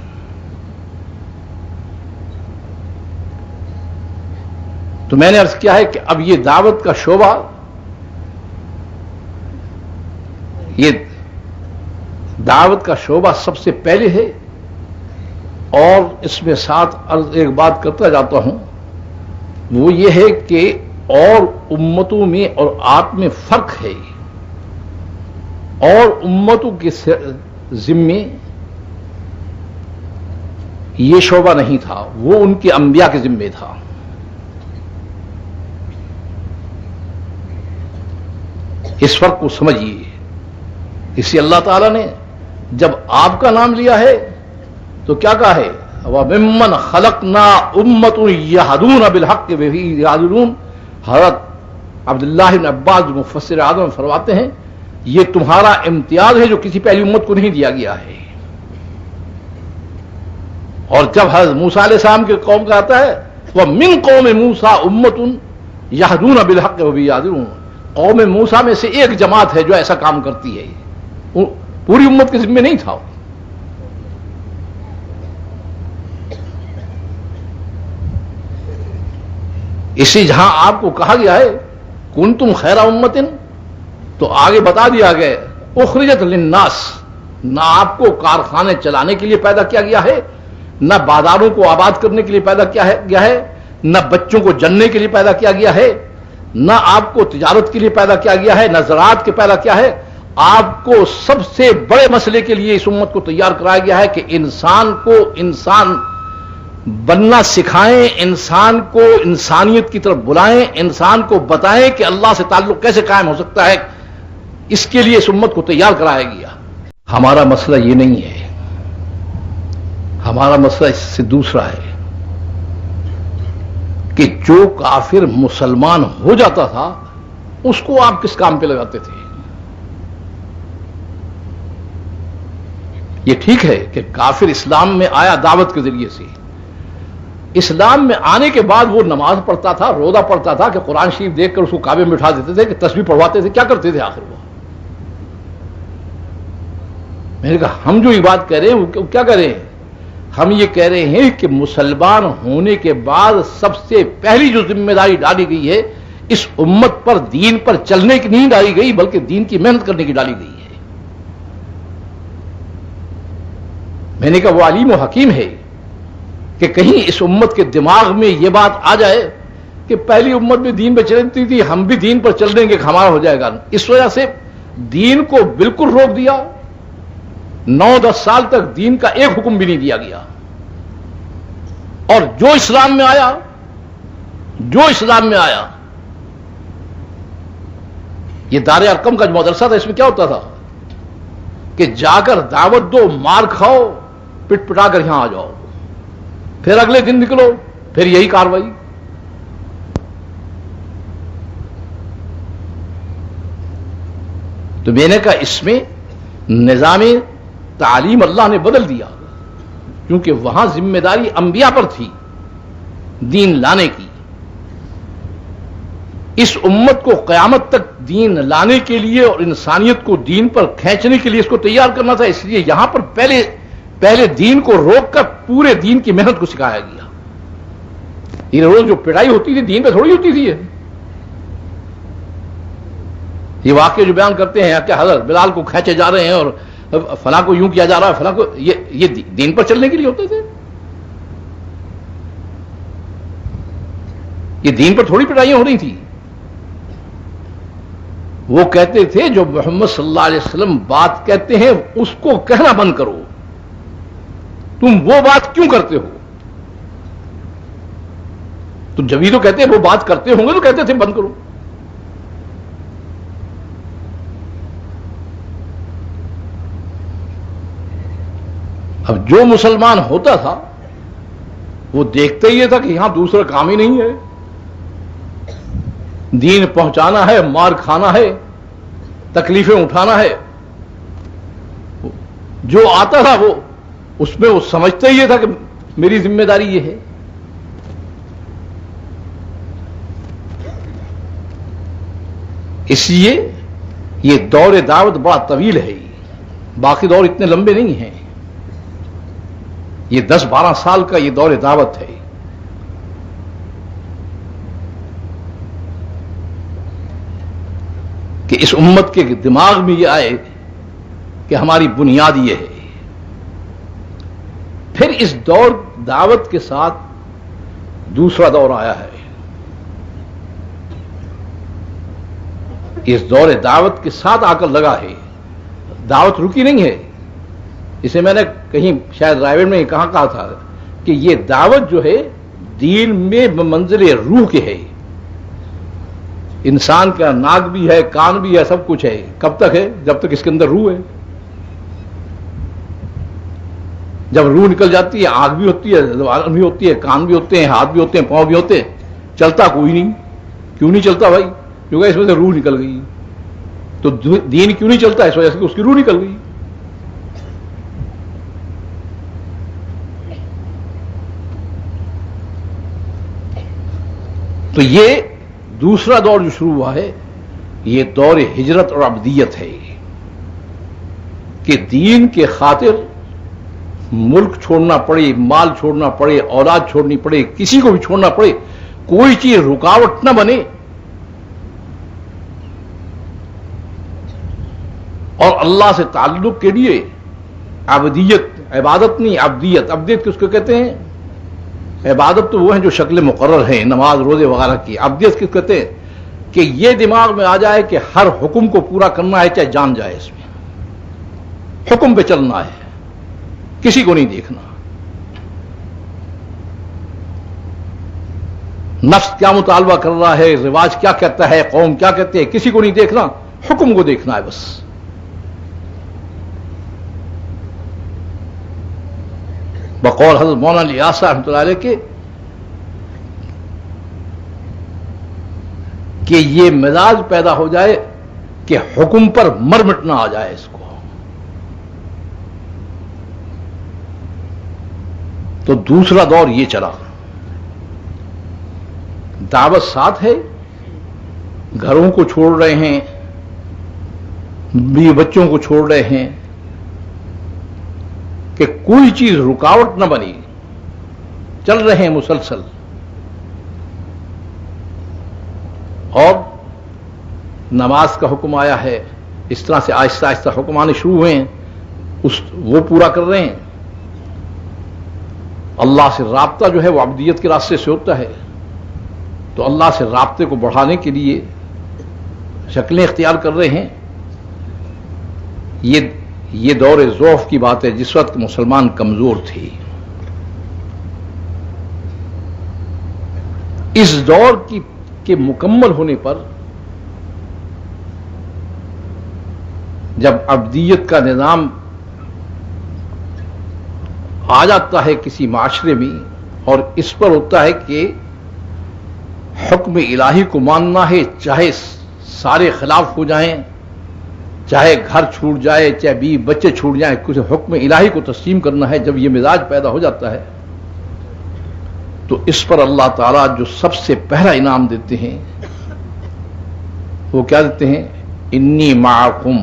تو میں نے عرض کیا ہے کہ اب یہ دعوت کا شعبہ، یہ دعوت کا شعبہ سب سے پہلے ہے. اور اس میں ساتھ عرض ایک بات کرتا جاتا ہوں، وہ یہ ہے کہ اور امتوں میں اور آپ میں فرق ہے. اور امتوں کے ذمے یہ شعبہ نہیں تھا، وہ ان کے انبیاء کے ذمے تھا. اس فرق کو سمجھیے. اس لیے اللہ تعالیٰ نے جب آپ کا نام لیا ہے تو کیا کہا ہے؟ وَمِمَّنْ خَلَقْنَا أُمَّةٌ يَهْدُونَ بِالْحَقِّ وَبِهِ يَعْدِلُونَ. حضرت عبداللہ بن عباس مفسر اعظم فرماتے ہیں یہ تمہارا امتیاز ہے جو کسی پہلی امت کو نہیں دیا گیا ہے. اور جب حضرت موسیٰ علیہ السلام کے قوم کا آتا ہے وَمِن قَوْمِ مُوسَىٰ أُمَّةٌ يَهْدُونَ بِالْحَقِّ وَبِهِ يَعْدِلُونَ. قوم موسیٰ میں سے ایک جماعت ہے جو ایسا کام کرتی ہے، پوری امت کے ذمہ نہیں تھا. اسی جہاں آپ کو کہا گیا ہے کنتم خیر امت، تو آگے بتا دیا گیا اخرجت للناس. نہ آپ کو کارخانے چلانے کے لیے پیدا کیا گیا ہے، نہ بازاروں کو آباد کرنے کے لیے پیدا کیا گیا ہے، نہ بچوں کو جننے کے لیے پیدا کیا گیا ہے، نہ آپ کو تجارت کے لیے پیدا کیا گیا ہے، نہ زراعت کے پیدا کیا ہے. آپ کو سب سے بڑے مسئلے کے لیے اس امت کو تیار کرایا گیا ہے کہ انسان کو انسان بننا سکھائیں، انسان کو انسانیت کی طرف بلائیں، انسان کو بتائیں کہ اللہ سے تعلق کیسے قائم ہو سکتا ہے. اس کے لیے اس امت کو تیار کرایا گیا. ہمارا مسئلہ یہ نہیں ہے، ہمارا مسئلہ اس سے دوسرا ہے کہ جو کافر مسلمان ہو جاتا تھا اس کو آپ کس کام پہ لگاتے تھے؟ یہ ٹھیک ہے کہ کافر اسلام میں آیا دعوت کے ذریعے سے، اسلام میں آنے کے بعد وہ نماز پڑھتا تھا، روزہ پڑھتا تھا، کہ قرآن شریف دیکھ کر اس کو کعبے میں بٹھا دیتے تھے، کہ تسبیح پڑھواتے تھے. کیا کرتے تھے آخر وہ؟ میں نے کہا ہم جو یہ بات کہہ رہے ہیں وہ کیا کہہ رہے ہیں؟ ہم یہ کہہ رہے ہیں کہ مسلمان ہونے کے بعد سب سے پہلی جو ذمہ داری ڈالی گئی ہے اس امت پر، دین پر چلنے کی نہیں ڈالی گئی بلکہ دین کی محنت کرنے کی ڈالی گئی ہے. میں نے کہا وہ علیم و حکیم ہے کہ کہیں اس امت کے دماغ میں یہ بات آ جائے کہ پہلی امت میں دین پہ چلتی تھی، ہم بھی دین پر چل دیں گے، ہمارا ہو جائے گا. اس وجہ سے دین کو بالکل روک دیا. 9-10 سال تک دین کا ایک حکم بھی نہیں دیا گیا. اور جو اسلام میں آیا یہ دار ارقم کا جو مدرسہ تھا، اس میں کیا ہوتا تھا کہ جا کر دعوت دو، مار کھاؤ، پٹ پٹا کر یہاں آ جاؤ، پھر اگلے دن نکلو، پھر یہی کاروائی. تو میں نے کہا اس میں نظام تعلیم اللہ نے بدل دیا، کیونکہ وہاں ذمہ داری انبیاء پر تھی دین لانے کی. اس امت کو قیامت تک دین لانے کے لیے اور انسانیت کو دین پر کھینچنے کے لیے اس کو تیار کرنا تھا. اس لیے یہاں پر پہلے دین کو روک کر پورے دین کی محنت کو سکھایا گیا. یہ روز جو پڑھائی ہوتی تھی دین پہ تھوڑی ہوتی تھی. یہ واقعہ جو بیان کرتے ہیں کہ حضرت بلال کو کھینچے جا رہے ہیں اور فلاں کو یوں کیا جا رہا ہے، فلاں کو، یہ دین پر چلنے کے لیے ہوتے تھے. یہ دین پر تھوڑی پٹائیاں ہو رہی تھی. وہ کہتے تھے جو محمد صلی اللہ علیہ وسلم بات کہتے ہیں اس کو کہنا بند کرو، تم وہ بات کیوں کرتے ہو؟ تو جب ہی تو کہتے ہیں وہ بات کرتے ہوں گے تو کہتے تھے بند کرو. اب جو مسلمان ہوتا تھا وہ دیکھتے ہی تھا کہ یہاں دوسرا کام ہی نہیں ہے، دین پہنچانا ہے، مار کھانا ہے، تکلیفیں اٹھانا ہے. جو آتا تھا وہ اس میں وہ سمجھتا ہی تھا کہ میری ذمہ داری یہ ہے. اس لیے یہ دور دعوت بڑا طویل ہے، باقی دور اتنے لمبے نہیں ہیں. یہ 10-12 سال کا یہ دور دعوت ہے. کہ اس امت کے دماغ میں یہ آئے کہ ہماری بنیاد یہ ہے. پھر اس دور دعوت کے ساتھ دوسرا دور آیا ہے. اس دور دعوت کے ساتھ آ کر لگا ہے، دعوت رکی نہیں ہے. اسے میں نے کہیں شاید رائے میں کہا تھا کہ یہ دعوت جو ہے دین میں بمنزل روح کے ہے. انسان کا ناک بھی ہے، کان بھی ہے، سب کچھ ہے. کب تک ہے؟ جب تک اس کے اندر روح ہے. جب روح نکل جاتی ہے آنکھ بھی ہوتی ہے، زبان بھی ہوتی ہے، کان بھی ہوتے ہیں، ہاتھ بھی ہوتے ہیں، پاؤں بھی ہوتے ہیں، چلتا کوئی نہیں. کیوں نہیں چلتا بھائی؟ کیونکہ اس میں سے روح نکل گئی. تو دین کیوں نہیں چلتا؟ اس وجہ سے کہ اس کی روح نکل گئی. تو یہ دوسرا دور جو شروع ہوا ہے یہ دور ہجرت اور عبدیت ہے، کہ دین کے خاطر ملک چھوڑنا پڑے، مال چھوڑنا پڑے، اولاد چھوڑنی پڑے، کسی کو بھی چھوڑنا پڑے، کوئی چیز رکاوٹ نہ بنے. اور اللہ سے تعلق کے لیے عبدیت، عبادت نہیں عبدیت. عبدیت کس کو کہتے ہیں؟ عبادت تو وہ ہیں جو شکل مقرر ہیں، نماز روزے وغیرہ کی. عبدیت کس کہتے ہیں؟ کہ یہ دماغ میں آ جائے کہ ہر حکم کو پورا کرنا ہے چاہے جان جائے اس میں، حکم پہ چلنا ہے، کسی کو نہیں دیکھنا، نفس کیا مطالبہ کر رہا ہے، رواج کیا کہتا ہے، قوم کیا کہتے ہیں، کسی کو نہیں دیکھنا، حکم کو دیکھنا ہے بس۔ بقول حضرت مولانا الیاس رحمۃ اللہ علیہ کے کہ یہ مزاج پیدا ہو جائے کہ حکم پر مر مٹنا آ جائے اس کو، تو دوسرا دور یہ چلا، دعوت ساتھ ہے، گھروں کو چھوڑ رہے ہیں، بیوی بچوں کو چھوڑ رہے ہیں کہ کوئی چیز رکاوٹ نہ بنی، چل رہے ہیں مسلسل، اور نماز کا حکم آیا ہے، اس طرح سے آہستہ آہستہ حکم آنے شروع ہوئے ہیں، وہ پورا کر رہے ہیں۔ اللہ سے رابطہ جو ہے وہ عبدیت کے راستے سے ہوتا ہے، تو اللہ سے رابطے کو بڑھانے کے لیے شکلیں اختیار کر رہے ہیں۔ یہ دور ضعف کی بات ہے، جس وقت مسلمان کمزور تھے۔ اس دور کے مکمل ہونے پر جب عبدیت کا نظام آ جاتا ہے کسی معاشرے میں، اور اس پر ہوتا ہے کہ حکم الہی کو ماننا ہے، چاہے سارے خلاف ہو جائیں، چاہے گھر چھوٹ جائے، چاہے بیوی بچے چھوٹ جائیں، کچھ حکم الہی کو تسلیم کرنا ہے۔ جب یہ مزاج پیدا ہو جاتا ہے تو اس پر اللہ تعالیٰ جو سب سے پہلا انعام دیتے ہیں وہ کیا دیتے ہیں؟ انی معکم،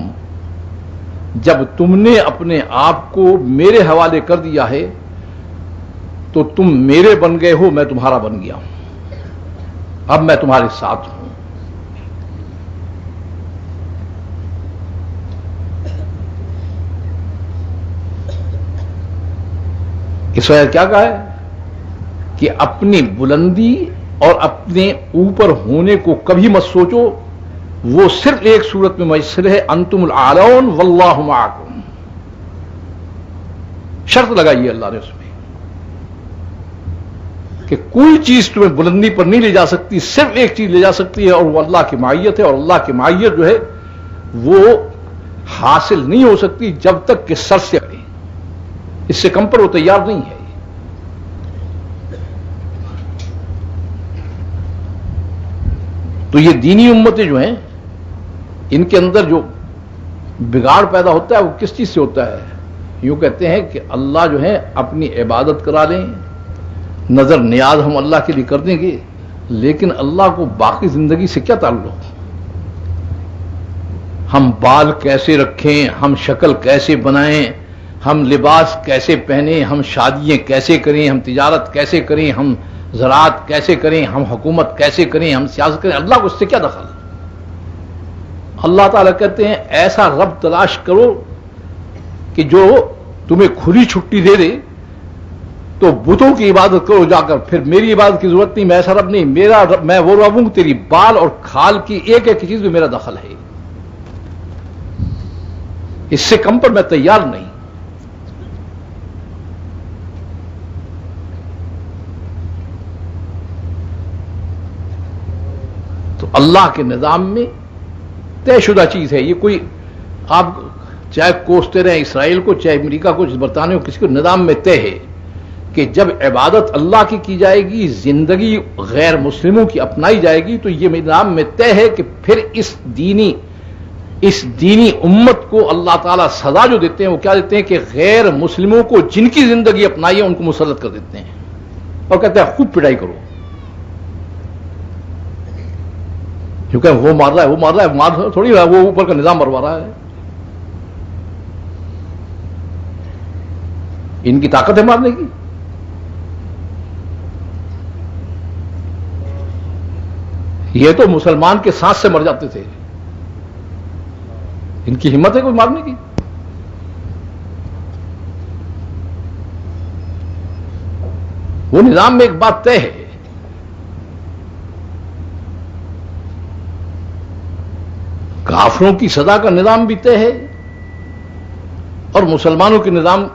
جب تم نے اپنے آپ کو میرے حوالے کر دیا ہے تو تم میرے بن گئے ہو، میں تمہارا بن گیا ہوں، اب میں تمہارے ساتھ ہوں۔ اس وجہ کیا کہا ہے کہ اپنی بلندی اور اپنے اوپر ہونے کو کبھی مت سوچو، وہ صرف ایک صورت میں میسر ہے، انتم الاعلون واللہ معکم، شرط لگائی ہے اللہ نے اس میں کہ کوئی چیز تمہیں بلندی پر نہیں لے جا سکتی، صرف ایک چیز لے جا سکتی ہے، اور وہ اللہ کی معیت ہے، اور اللہ کی معیت جو ہے وہ حاصل نہیں ہو سکتی جب تک کہ سر سے اڑے، اس سے کم پر وہ تیار نہیں ہے۔ تو یہ دینی امتیں جو ہیں، ان کے اندر جو بگاڑ پیدا ہوتا ہے وہ کس چیز سے ہوتا ہے؟ یوں کہتے ہیں کہ اللہ جو ہے اپنی عبادت کرا لیں، نظر نیاز ہم اللہ کے لیے کر دیں گے، لیکن اللہ کو باقی زندگی سے کیا تعلق؟ ہم بال کیسے رکھیں، ہم شکل کیسے بنائیں، ہم لباس کیسے پہنیں، ہم شادیاں کیسے کریں، ہم تجارت کیسے کریں، ہم زراعت کیسے کریں، ہم حکومت کیسے کریں، ہم سیاست کریں، اللہ کو اس سے کیا دخل؟ اللہ تعالیٰ کہتے ہیں ایسا رب تلاش کرو کہ جو تمہیں کھلی چھٹی دے دے، تو بتوں کی عبادت کرو جا کر، پھر میری عبادت کی ضرورت نہیں، میں ایسا رب نہیں، میرا رب، میں وہ رب ہوں تیری بال اور کھال کی ایک ایک چیز میں میرا دخل ہے، اس سے کم پر میں تیار نہیں۔ تو اللہ کے نظام میں طے شدہ چیز ہے یہ، کوئی آپ چاہے کوستے رہیں اسرائیل کو، چاہے امریکہ کو، برطانیہ کو، کسی کو نظام میں طے ہے کہ جب عبادت اللہ کی جائے گی، زندگی غیر مسلموں کی اپنائی جائے گی، تو یہ نظام میں طے ہے کہ پھر اس دینی امت کو اللہ تعالیٰ سزا جو دیتے ہیں وہ کیا دیتے ہیں کہ غیر مسلموں کو جن کی زندگی اپنائی ہے ان کو مسلط کر دیتے ہیں، اور کہتے ہیں خوب پٹائی کرو، کیونکہ وہ مار رہا ہے، مار تھوڑی رہا ہے، وہ اوپر کا نظام مروا رہا ہے، ان کی طاقت ہے مارنے کی۔ یہ تو مسلمان کے سانس سے مر جاتے تھے، ان کی ہمت ہے کوئی مارنے کی؟ وہ نظام میں ایک بات طے ہے کافروں کی سزا کا نظام بھی طے ہے اور مسلمانوں کے نظام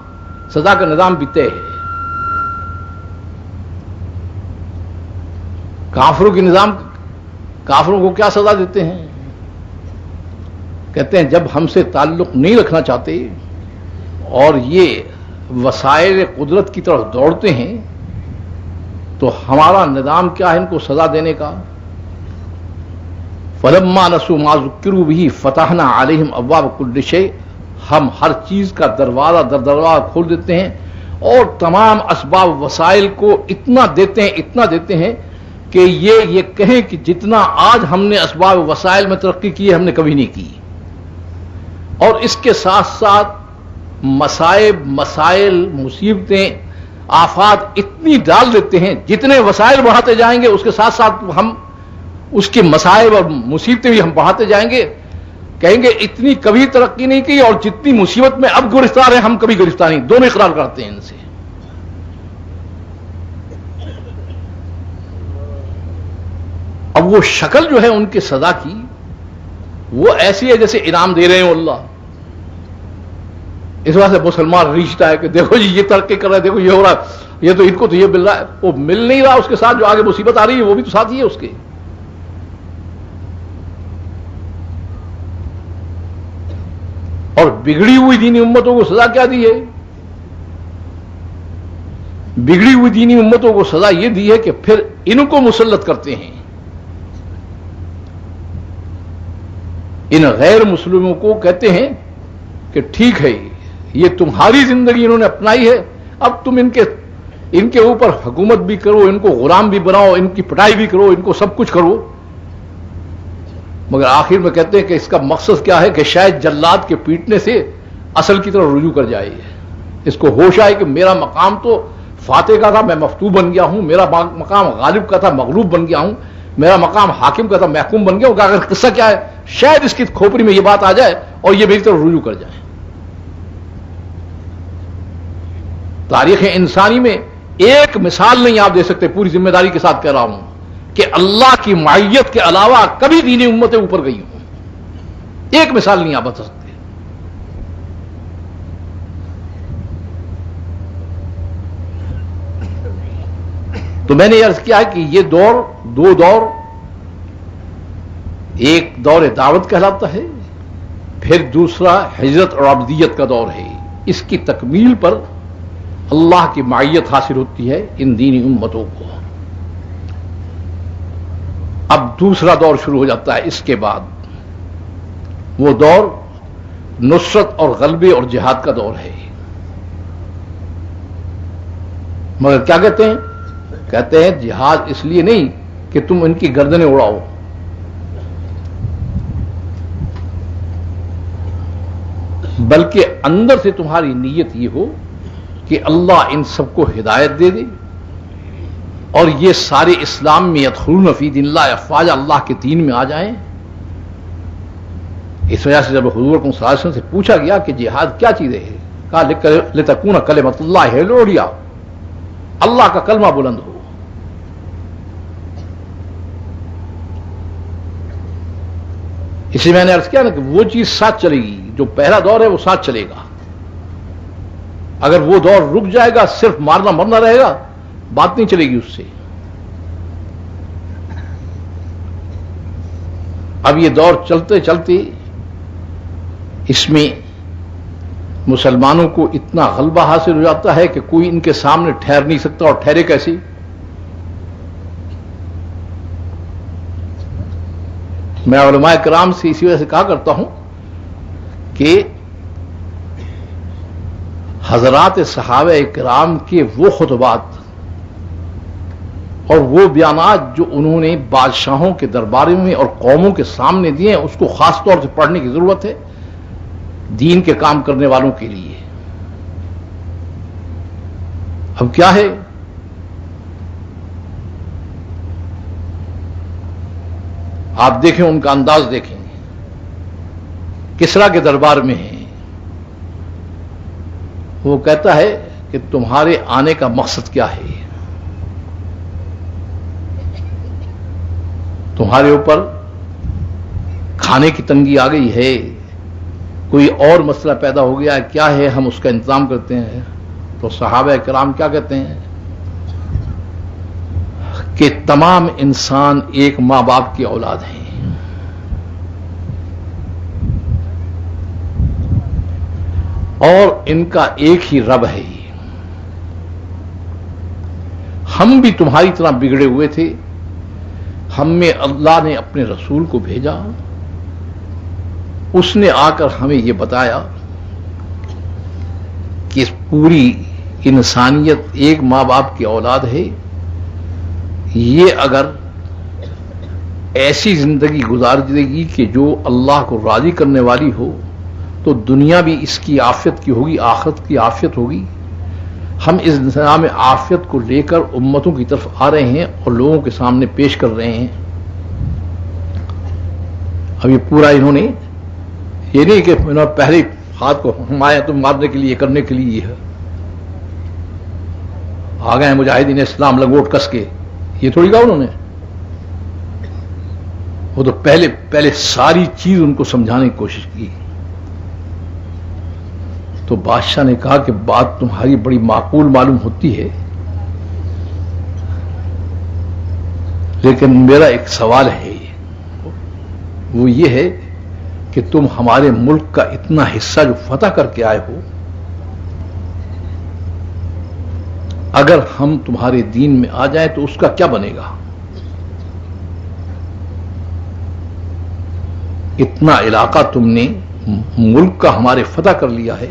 سزا کا نظام بھی طے ہے. کافروں کے نظام کافروں کو کیا سزا دیتے ہیں؟ کہتے ہیں جب ہم سے تعلق نہیں رکھنا چاہتے اور یہ وسائل قدرت کی طرف دوڑتے ہیں تو ہمارا نظام کیا ہے ان کو سزا دینے کا؟ فلما نسوا ما ذکروا به فتحنا علیہم ابواب کل شیء، ہم ہر چیز کا دروازہ در دروازہ کھول دیتے ہیں اور تمام اسباب وسائل کو اتنا دیتے ہیں کہ یہ کہیں کہ جتنا آج ہم نے اسباب وسائل میں ترقی کی ہے ہم نے کبھی نہیں کی. اور اس کے ساتھ ساتھ مصائب، مسائل، مصیبتیں، آفات اتنی ڈال دیتے ہیں، جتنے وسائل بڑھاتے جائیں گے اس کے ساتھ ساتھ ہم اس کے مصائب اور مصیبتیں بھی ہم بڑھاتے جائیں گے. کہیں گے اتنی کبھی ترقی نہیں کی اور جتنی مصیبت میں اب گرفتار ہیں ہم کبھی گرفتار نہیں. دونوں اقرار کرتے ہیں ان سے. اب وہ شکل جو ہے ان کے سزا کی وہ ایسی ہے جیسے انعام دے رہے ہوں اللہ. اس وجہ سے مسلمان ریچھتا ہے کہ دیکھو جی یہ ترقی کر رہا ہے، دیکھو یہ ہو رہا ہے، یہ تو ان کو تو یہ مل رہا ہے. وہ مل نہیں رہا، اس کے ساتھ جو آگے مصیبت آ رہی ہے وہ بھی تو ساتھ ہی ہے اس کے. اور بگڑی ہوئی دینی امتوں کو سزا کیا دی ہے؟ بگڑی ہوئی دینی امتوں کو سزا یہ دی ہے کہ پھر ان کو مسلط کرتے ہیں. ان غیر مسلموں کو کہتے ہیں کہ ٹھیک ہے یہ تمہاری زندگی انہوں نے اپنائی ہے، اب تم ان کے اوپر حکومت بھی کرو، ان کو غلام بھی بناؤ، ان کی پٹائی بھی کرو، ان کو سب کچھ کرو. مگر آخر میں کہتے ہیں کہ اس کا مقصد کیا ہے کہ شاید جلاد کے پیٹنے سے اصل کی طرف رجوع کر جائے. اس کو ہوش آئے کہ میرا مقام تو فاتح کا تھا، میں مفتوح بن گیا ہوں، میرا مقام غالب کا تھا، مغلوب بن گیا ہوں، میرا مقام حاکم کا تھا، محکوم بن گیا. اگر قصہ کیا ہے؟ شاید اس کی کھوپڑی میں یہ بات آ جائے اور یہ میری طرف رجوع کر جائے. تاریخ انسانی میں ایک مثال نہیں آپ دے سکتے، پوری ذمہ داری کے ساتھ کہہ رہا ہوں، کہ اللہ کی معیت کے علاوہ کبھی دینی امتیں اوپر گئی ہوں. ایک مثال نہیں آپ بتا سکتے. تو میں نے عرض کیا ہے کہ یہ دو دور، ایک دور دعوت کہلاتا ہے، پھر دوسرا ہجرت اور عبدیت کا دور ہے. اس کی تکمیل پر اللہ کی معیت حاصل ہوتی ہے ان دینی امتوں کو. اب دوسرا دور شروع ہو جاتا ہے اس کے بعد. وہ دور نصرت اور غلبے اور جہاد کا دور ہے. مگر کیا کہتے ہیں؟ کہتے ہیں جہاد اس لیے نہیں کہ تم ان کی گردنیں اڑاؤ، بلکہ اندر سے تمہاری نیت یہ ہو کہ اللہ ان سب کو ہدایت دے دے اور یہ سارے اسلام میں یدخلون فی دین اللہ افواجا، اللہ کے دین میں آ جائیں. اس وجہ سے جب حضور صلی اللہ علیہ وسلم سے پوچھا گیا کہ جہاد کیا چیز ہے، کہا لتکون کلمۃ اللہ العلیٰ، اللہ کا کلمہ بلند ہو. اس لیے میں نے عرض کیا نا کہ وہ چیز ساتھ چلے گی، جو پہلا دور ہے وہ ساتھ چلے گا. اگر وہ دور رک جائے گا، صرف مارنا مرنا رہے گا، بات نہیں چلے گی اس سے. اب یہ دور چلتے چلتے اس میں مسلمانوں کو اتنا غلبہ حاصل ہو جاتا ہے کہ کوئی ان کے سامنے ٹھہر نہیں سکتا. اور ٹھہرے کیسے؟ میں علماء کرام سے اسی وجہ سے کہا کرتا ہوں کہ حضرات صحابہ کرام کے وہ خطبات اور وہ بیانات جو انہوں نے بادشاہوں کے درباروں میں اور قوموں کے سامنے دیے ہیں، اس کو خاص طور سے پڑھنے کی ضرورت ہے دین کے کام کرنے والوں کے لیے. اب کیا ہے؟ آپ دیکھیں ان کا انداز دیکھیں. کسرا کے دربار میں ہیں، وہ کہتا ہے کہ تمہارے آنے کا مقصد کیا ہے؟ تمہارے اوپر کھانے کی تنگی آ گئی ہے، کوئی اور مسئلہ پیدا ہو گیا ہے، کیا ہے، ہم اس کا انتظام کرتے ہیں. تو صحابہ کرام کیا کہتے ہیں کہ تمام انسان ایک ماں باپ کی اولاد ہیں، اور ان کا ایک ہی رب ہے. ہم بھی تمہاری طرح بگڑے ہوئے تھے، ہم میں اللہ نے اپنے رسول کو بھیجا، اس نے آ کر ہمیں یہ بتایا کہ پوری انسانیت ایک ماں باپ کی اولاد ہے. یہ اگر ایسی زندگی گزار دے گی کہ جو اللہ کو راضی کرنے والی ہو تو دنیا بھی اس کی عافیت کی ہوگی، آخرت کی عافیت ہوگی. ہم اس نظام عافیت کو لے کر امتوں کی طرف آ رہے ہیں اور لوگوں کے سامنے پیش کر رہے ہیں. اب یہ پورا انہوں نے یہ نہیں کہ پہلے ہاتھ کو ہم آئے تو مارنے کے لیے، کرنے کے لیے ہے، آ گئے مجاہدین اسلام لنگوٹ کس کے، یہ تھوڑی کہا انہوں نے. وہ تو پہلے ساری چیز ان کو سمجھانے کی کوشش کی. تو بادشاہ نے کہا کہ بات تمہاری بڑی معقول معلوم ہوتی ہے، لیکن میرا ایک سوال ہے، وہ یہ ہے کہ تم ہمارے ملک کا اتنا حصہ جو فتح کر کے آئے ہو، اگر ہم تمہارے دین میں آ جائیں تو اس کا کیا بنے گا؟ اتنا علاقہ تم نے ملک کا ہمارے فتح کر لیا ہے،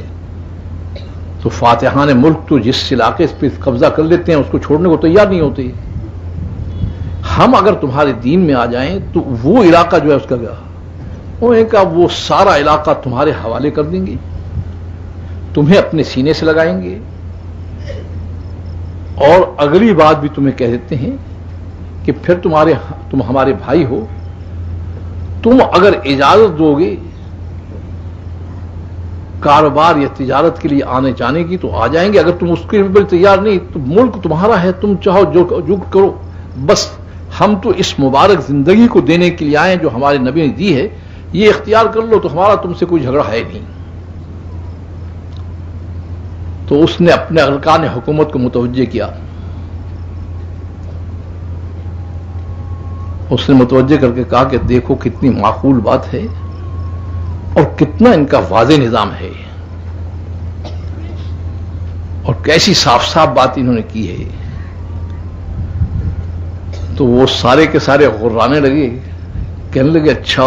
تو فاتحان ملک تو جس علاقے پہ قبضہ کر لیتے ہیں اس کو چھوڑنے کو تیار نہیں ہوتے. ہم اگر تمہارے دین میں آ جائیں تو وہ علاقہ جو ہے اس کا کیا، وہ سارا علاقہ تمہارے حوالے کر دیں گے، تمہیں اپنے سینے سے لگائیں گے. اور اگلی بات بھی تمہیں کہہ دیتے ہیں کہ پھر تم ہمارے بھائی ہو، تم اگر اجازت دو گے کاروبار یا تجارت کے لیے آنے جانے کی تو آ جائیں گے، اگر تم اس کے لیے تیار نہیں تو ملک تمہارا ہے، تم چاہو جو کرو. بس ہم تو اس مبارک زندگی کو دینے کے لیے آئے ہیں جو ہمارے نبی نے دی ہے، یہ اختیار کر لو تو ہمارا تم سے کوئی جھگڑا ہے نہیں. تو اس نے اپنے ارکان حکومت کو متوجہ کیا، اس نے متوجہ کر کے کہا کہ دیکھو کتنی معقول بات ہے اور کتنا ان کا واضح نظام ہے، اور کیسی صاف صاف بات انہوں نے کی ہے. تو وہ سارے کے سارے غرانے لگے، کہنے لگے اچھا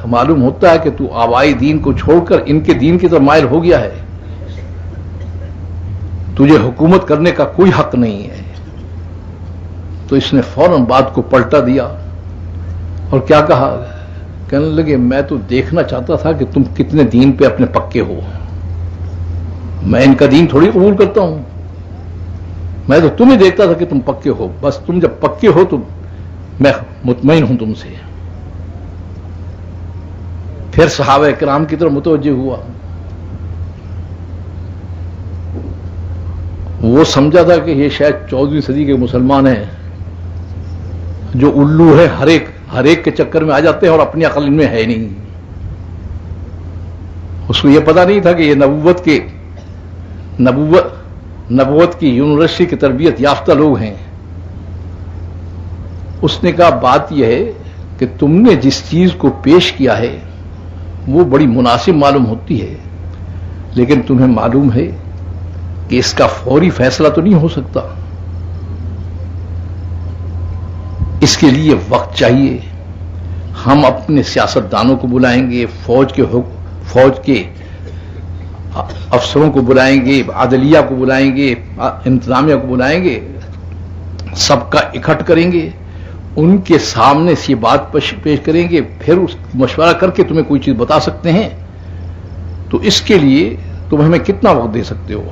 معلوم ہوتا ہے کہ تو آبائی دین کو چھوڑ کر ان کے دین کی طرف مائل ہو گیا ہے، تجھے حکومت کرنے کا کوئی حق نہیں ہے. تو اس نے فوراً بات کو پلٹا دیا اور کیا کہا، کہنے لگے میں تو دیکھنا چاہتا تھا کہ تم کتنے دین پہ اپنے پکے ہو، میں ان کا دین تھوڑی قبول کرتا ہوں، میں تو تمہیں دیکھتا تھا کہ تم پکے ہو، بس تم جب پکے ہو تو میں مطمئن ہوں تم سے. پھر صحابہ کرام کی طرف متوجہ ہوا، وہ سمجھا تھا کہ یہ شاید 14ویں صدی کے مسلمان ہیں جو الو ہے، ہر ایک کے چکر میں آ جاتے ہیں اور اپنی عقل ان میں ہے نہیں. اس کو یہ پتا نہیں تھا کہ یہ نبوت کی یونیورسٹی کی تربیت یافتہ لوگ ہیں. اس نے کہا بات یہ ہے کہ تم نے جس چیز کو پیش کیا ہے وہ بڑی مناسب معلوم ہوتی ہے، لیکن تمہیں معلوم ہے کہ اس کا فوری فیصلہ تو نہیں ہو سکتا، اس کے لیے وقت چاہیے. ہم اپنے سیاستدانوں کو بلائیں گے، فوج کے افسروں کو بلائیں گے، عدلیہ کو بلائیں گے، انتظامیہ کو بلائیں گے، سب کا اکٹھ کریں گے، ان کے سامنے سے بات پیش کریں گے، پھر اس مشورہ کر کے تمہیں کوئی چیز بتا سکتے ہیں. تو اس کے لیے تم ہمیں کتنا وقت دے سکتے ہو؟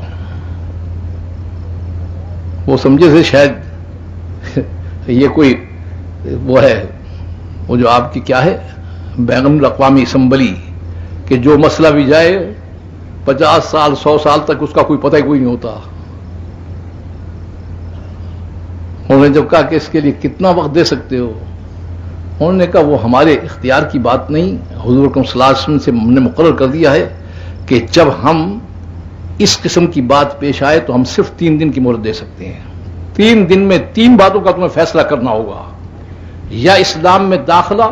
وہ سمجھے سے شاید یہ کوئی وہ ہے، وہ جو آپ کی کیا ہے بین الاقوامی اسمبلی، کہ جو مسئلہ بھی جائے 50 سال 100 سال تک اس کا کوئی پتہ ہی کوئی نہیں ہوتا. انہوں نے جب کہا کہ اس کے لیے کتنا وقت دے سکتے ہو، انہوں نے کہا وہ ہمارے اختیار کی بات نہیں، حضور اکرم صلی اللہ علیہ وسلم سے ہم نے مقرر کر دیا ہے کہ جب ہم اس قسم کی بات پیش آئے تو ہم صرف 3 دن کی مہلت دے سکتے ہیں. 3 دن میں 3 باتوں کا تمہیں فیصلہ کرنا ہوگا. یا اسلام میں داخلہ،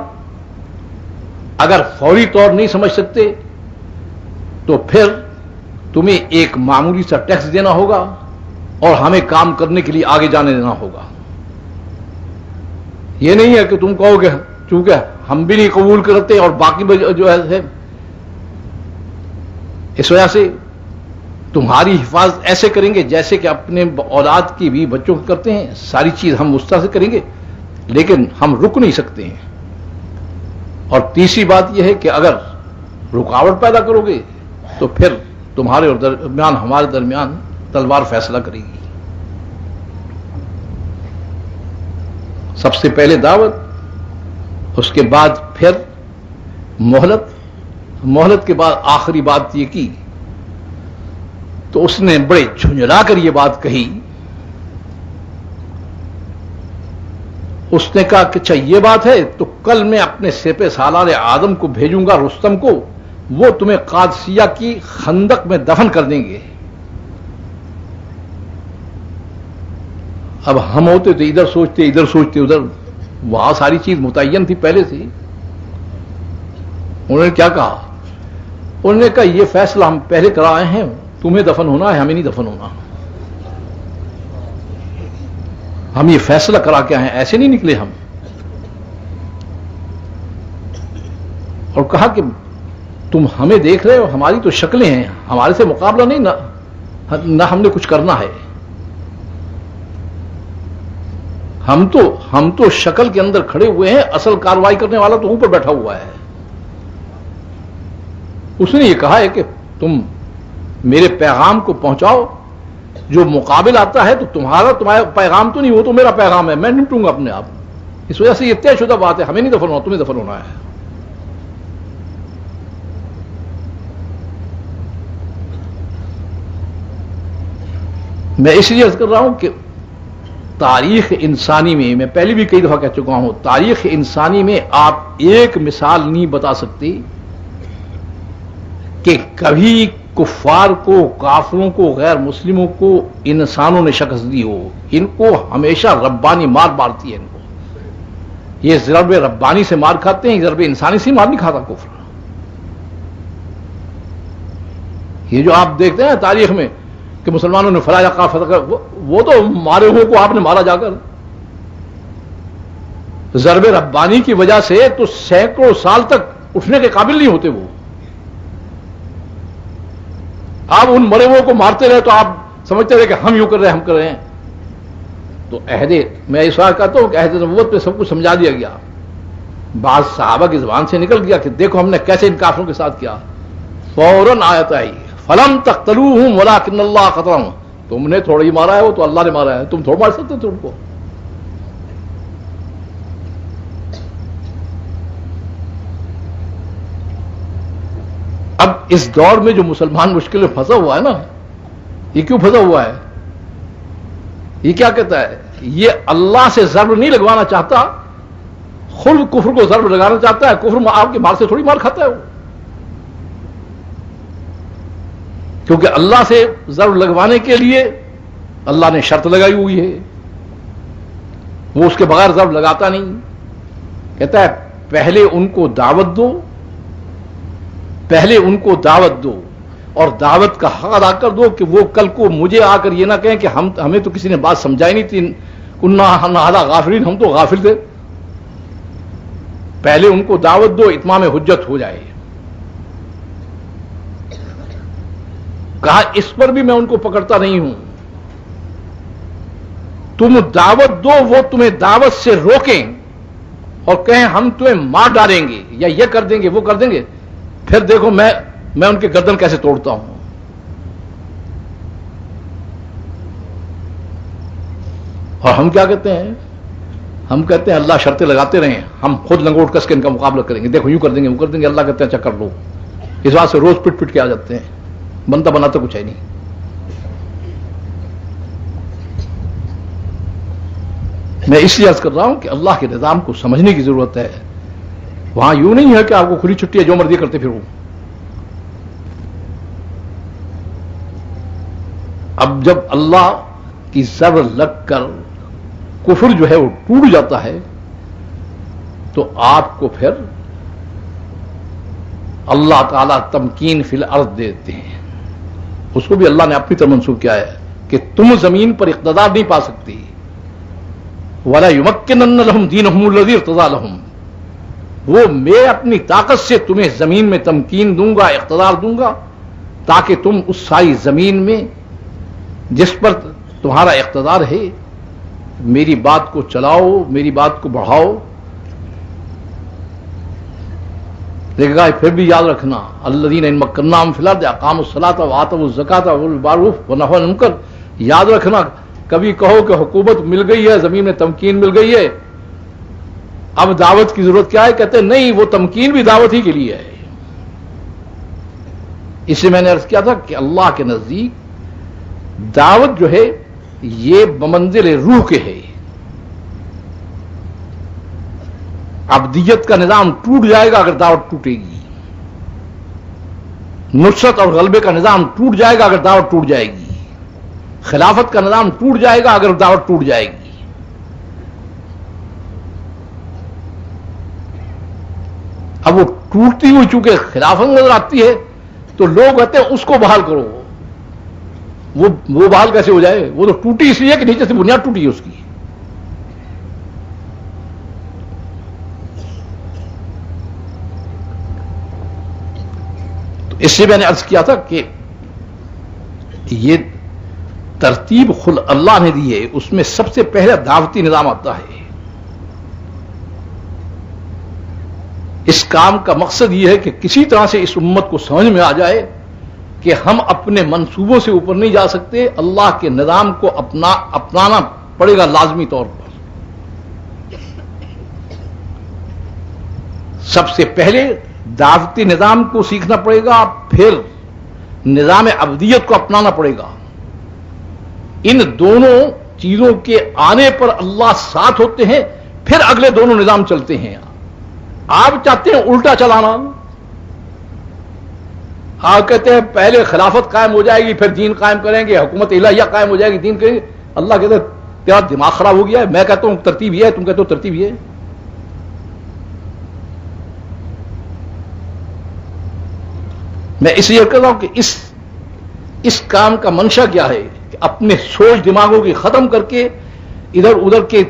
اگر فوری طور نہیں سمجھ سکتے تو پھر تمہیں ایک معمولی سا ٹیکس دینا ہوگا اور ہمیں کام کرنے کے لیے آگے جانے دینا ہوگا. یہ نہیں ہے کہ تم کہو گے چونکہ ہم بھی نہیں قبول کرتے اور باقی جو ہے اس وجہ سے تمہاری حفاظت ایسے کریں گے جیسے کہ اپنے اولاد کی بھی بچوں کو کرتے ہیں. ساری چیز ہم اس طرح سے کریں گے لیکن ہم رک نہیں سکتے ہیں. اور تیسری بات یہ ہے کہ اگر رکاوٹ پیدا کرو گے تو پھر تمہارے اور درمیان ہمارے درمیان تلوار فیصلہ کرے گی. سب سے پہلے دعوت، اس کے بعد پھر مہلت کے بعد آخری بات یہ کی تو اس نے بڑے جھنجھلا کر یہ بات کہی. اس نے کہا کہ اچھا یہ بات ہے تو کل میں اپنے سپہ سالار آدم کو بھیجوں گا، رستم کو، وہ تمہیں قادسیہ کی خندق میں دفن کر دیں گے. اب ہم ہوتے تو ادھر سوچتے ادھر، وہاں ساری چیز متعین تھی پہلے سے. انہوں نے کیا کہا؟ انہوں نے کہا یہ فیصلہ ہم پہلے کرائے ہیں، تمہیں دفن ہونا ہے، ہمیں نہیں دفن ہونا. ہم یہ فیصلہ کرا کے آئے ہیں، ایسے نہیں نکلے ہم. اور کہا کہ تم ہمیں دیکھ رہے ہو، ہماری تو شکلیں ہیں، ہمارے سے مقابلہ نہیں، نہ ہم نے کچھ کرنا ہے. ہم تو شکل کے اندر کھڑے ہوئے ہیں، اصل کارروائی کرنے والا تو اوپر بیٹھا ہوا ہے. اس نے یہ کہا ہے کہ تم میرے پیغام کو پہنچاؤ، جو مقابل آتا ہے تو تمہارا پیغام تو نہیں، وہ تو میرا پیغام ہے، میں نمٹوں گا اپنے آپ. اس وجہ سے یہ طے شدہ بات ہے، ہمیں نہیں دفن ہونا، تمہیں دفن ہونا ہے. میں اس لیے عرض کر رہا ہوں کہ تاریخ انسانی میں پہلے بھی کئی دفعہ کہہ چکا ہوں، تاریخ انسانی میں آپ ایک مثال نہیں بتا سکتے کہ کبھی کفار کو، کافروں کو، غیر مسلموں کو انسانوں نے شکست دی ہو. ان کو ہمیشہ ربانی مار مارتی ہے. ان کو یہ ضرب ربانی سے مار کھاتے ہیں، ضرب انسانی سے مار نہیں کھاتا کفر. یہ جو آپ دیکھتے ہیں تاریخ میں کہ مسلمانوں نے فلاں کا فتح، وہ تو مارے ہوئے کو آپ نے مارا جا کر. ضرب ربانی کی وجہ سے تو سینکڑوں سال تک اٹھنے کے قابل نہیں ہوتے وہ. آپ ان مرے ہوئے کو مارتے رہے تو آپ سمجھتے رہے کہ ہم یوں کر رہے ہیں، ہم کر رہے ہیں. تو میں اس بات کہتا ہوں کہ عہد نبوت پہ سب کچھ سمجھا دیا گیا. بعض صحابہ کی زبان سے نکل گیا کہ دیکھو ہم نے کیسے ان کافروں کے ساتھ کیا. فوراً آیت آئی فلم تقتلوہم ولکن اللہ قتلہم، تم نے تھوڑا ہی مارا ہے، وہ تو اللہ نے مارا ہے، تم تھوڑا مار سکتے تھے ان کو. اب اس دور میں جو مسلمان مشکل میں پھنسا ہوا ہے نا، یہ کیوں پھنسا ہوا ہے؟ یہ کیا کہتا ہے؟ یہ اللہ سے ضرب نہیں لگوانا چاہتا، خود کفر کو ضرب لگانا چاہتا ہے. کفر آپ کے مار سے تھوڑی مار کھاتا ہے وہ، کیونکہ اللہ سے ضرب لگوانے کے لیے اللہ نے شرط لگائی ہوئی ہے، وہ اس کے بغیر ضرب لگاتا نہیں. کہتا ہے پہلے ان کو دعوت دو، پہلے ان کو دعوت دو اور دعوت کا حق ادا کر دو کہ وہ کل کو مجھے آ کر یہ نہ کہیں کہ ہمیں تو کسی نے بات سمجھائی نہیں تھی، کنا غافلین، ہم تو غافل تھے. پہلے ان کو دعوت دو، اتمام حجت ہو جائے. کہا اس پر بھی میں ان کو پکڑتا نہیں ہوں. تم دعوت دو، وہ تمہیں دعوت سے روکیں اور کہیں ہم تمہیں مار ڈالیں گے یا یہ کر دیں گے وہ کر دیں گے، پھر دیکھو میں ان کے گردن کیسے توڑتا ہوں. اور ہم کیا کہتے ہیں؟ ہم کہتے ہیں اللہ شرطیں لگاتے رہیں، ہم خود لنگوٹ کس کے ان کا مقابلہ کریں گے، دیکھو یوں کر دیں گے وہ کر دیں گے. اللہ کہتے ہیں اچھا کر لو. اس بات سے روز پٹ پٹ کے آ جاتے ہیں، بنتا بناتا کچھ ہے نہیں. میں اس لیے عرض کر رہا ہوں کہ اللہ کے نظام کو سمجھنے کی ضرورت ہے. وہاں یوں نہیں ہے کہ آپ کو کھلی چھٹی ہے جو مرضی کرتے پھرو. اب جب اللہ کی زر لگ کر کفر جو ہے وہ ٹوٹ جاتا ہے تو آپ کو پھر اللہ تعالیٰ تمکین فی الارض دیتے ہیں. اس کو بھی اللہ نے اپنی طرف منسوخ کیا ہے کہ تم زمین پر اقتدار نہیں پا سکتی. وَلَا يُمَكِّنَنَّ لَهُمْ دِينَهُمُ الَّذِي ارْتَضَىٰ لَهُمْ. وہ میں اپنی طاقت سے تمہیں زمین میں تمکین دوں گا، اقتدار دوں گا، تاکہ تم اس ساری زمین میں جس پر تمہارا اقتدار ہے میری بات کو چلاؤ، میری بات کو بڑھاؤ. دیکھے گا پھر بھی یاد رکھنا الذین ان مکناہم فی الارض اقاموا الصلاۃ وآتوا الزکاۃ وامروا بالمعروف ونہوا عن المنکر. یاد رکھنا کبھی کہو کہ حکومت مل گئی ہے، زمین میں تمکین مل گئی ہے، اب دعوت کی ضرورت کیا ہے؟ کہتے ہیں نہیں، وہ تمکین بھی دعوت ہی کے لیے ہے. اس سے میں نے عرض کیا تھا کہ اللہ کے نزدیک دعوت جو ہے یہ بمنزل روح کے ہے. عبدیت کا نظام ٹوٹ جائے گا اگر دعوت ٹوٹے گی. نصرت اور غلبے کا نظام ٹوٹ جائے گا اگر دعوت ٹوٹ جائے گی. خلافت کا نظام ٹوٹ جائے گا اگر دعوت ٹوٹ جائے گی. اب وہ ٹوٹتی ہوئی چونکہ خلافت نظر آتی ہے تو لوگ کہتے ہیں اس کو بحال کرو. وہ بحال کیسے ہو جائے؟ وہ تو ٹوٹی اس لیے کہ نیچے سے بنیاد ٹوٹی ہے اس کی. تو اس سے میں نے عرض کیا تھا کہ یہ ترتیب خود اللہ نے دی ہے، اس میں سب سے پہلا دعوتی نظام آتا ہے. اس کام کا مقصد یہ ہے کہ کسی طرح سے اس امت کو سمجھ میں آ جائے کہ ہم اپنے منصوبوں سے اوپر نہیں جا سکتے، اللہ کے نظام کو اپنانا پڑے گا لازمی طور پر. سب سے پہلے دعوتی نظام کو سیکھنا پڑے گا، پھر نظام عبدیت کو اپنانا پڑے گا. ان دونوں چیزوں کے آنے پر اللہ ساتھ ہوتے ہیں، پھر اگلے دونوں نظام چلتے ہیں. آپ چاہتے ہیں الٹا چلانا، آپ کہتے ہیں پہلے خلافت قائم ہو جائے گی پھر دین قائم کریں گے، حکومت الہیہ قائم ہو جائے گی دین کریں گے. اللہ کہتے ہیں تیرا دماغ خراب ہو گیا ہے، میں کہتا ہوں ترتیب یہ ہے، تم کہتے ہو ترتیب یہ ہے. میں اس لیے کہتا ہوں کہ اس کام کا منشا کیا ہے کہ اپنے سوچ دماغوں کی ختم کر کے ادھر ادھر کے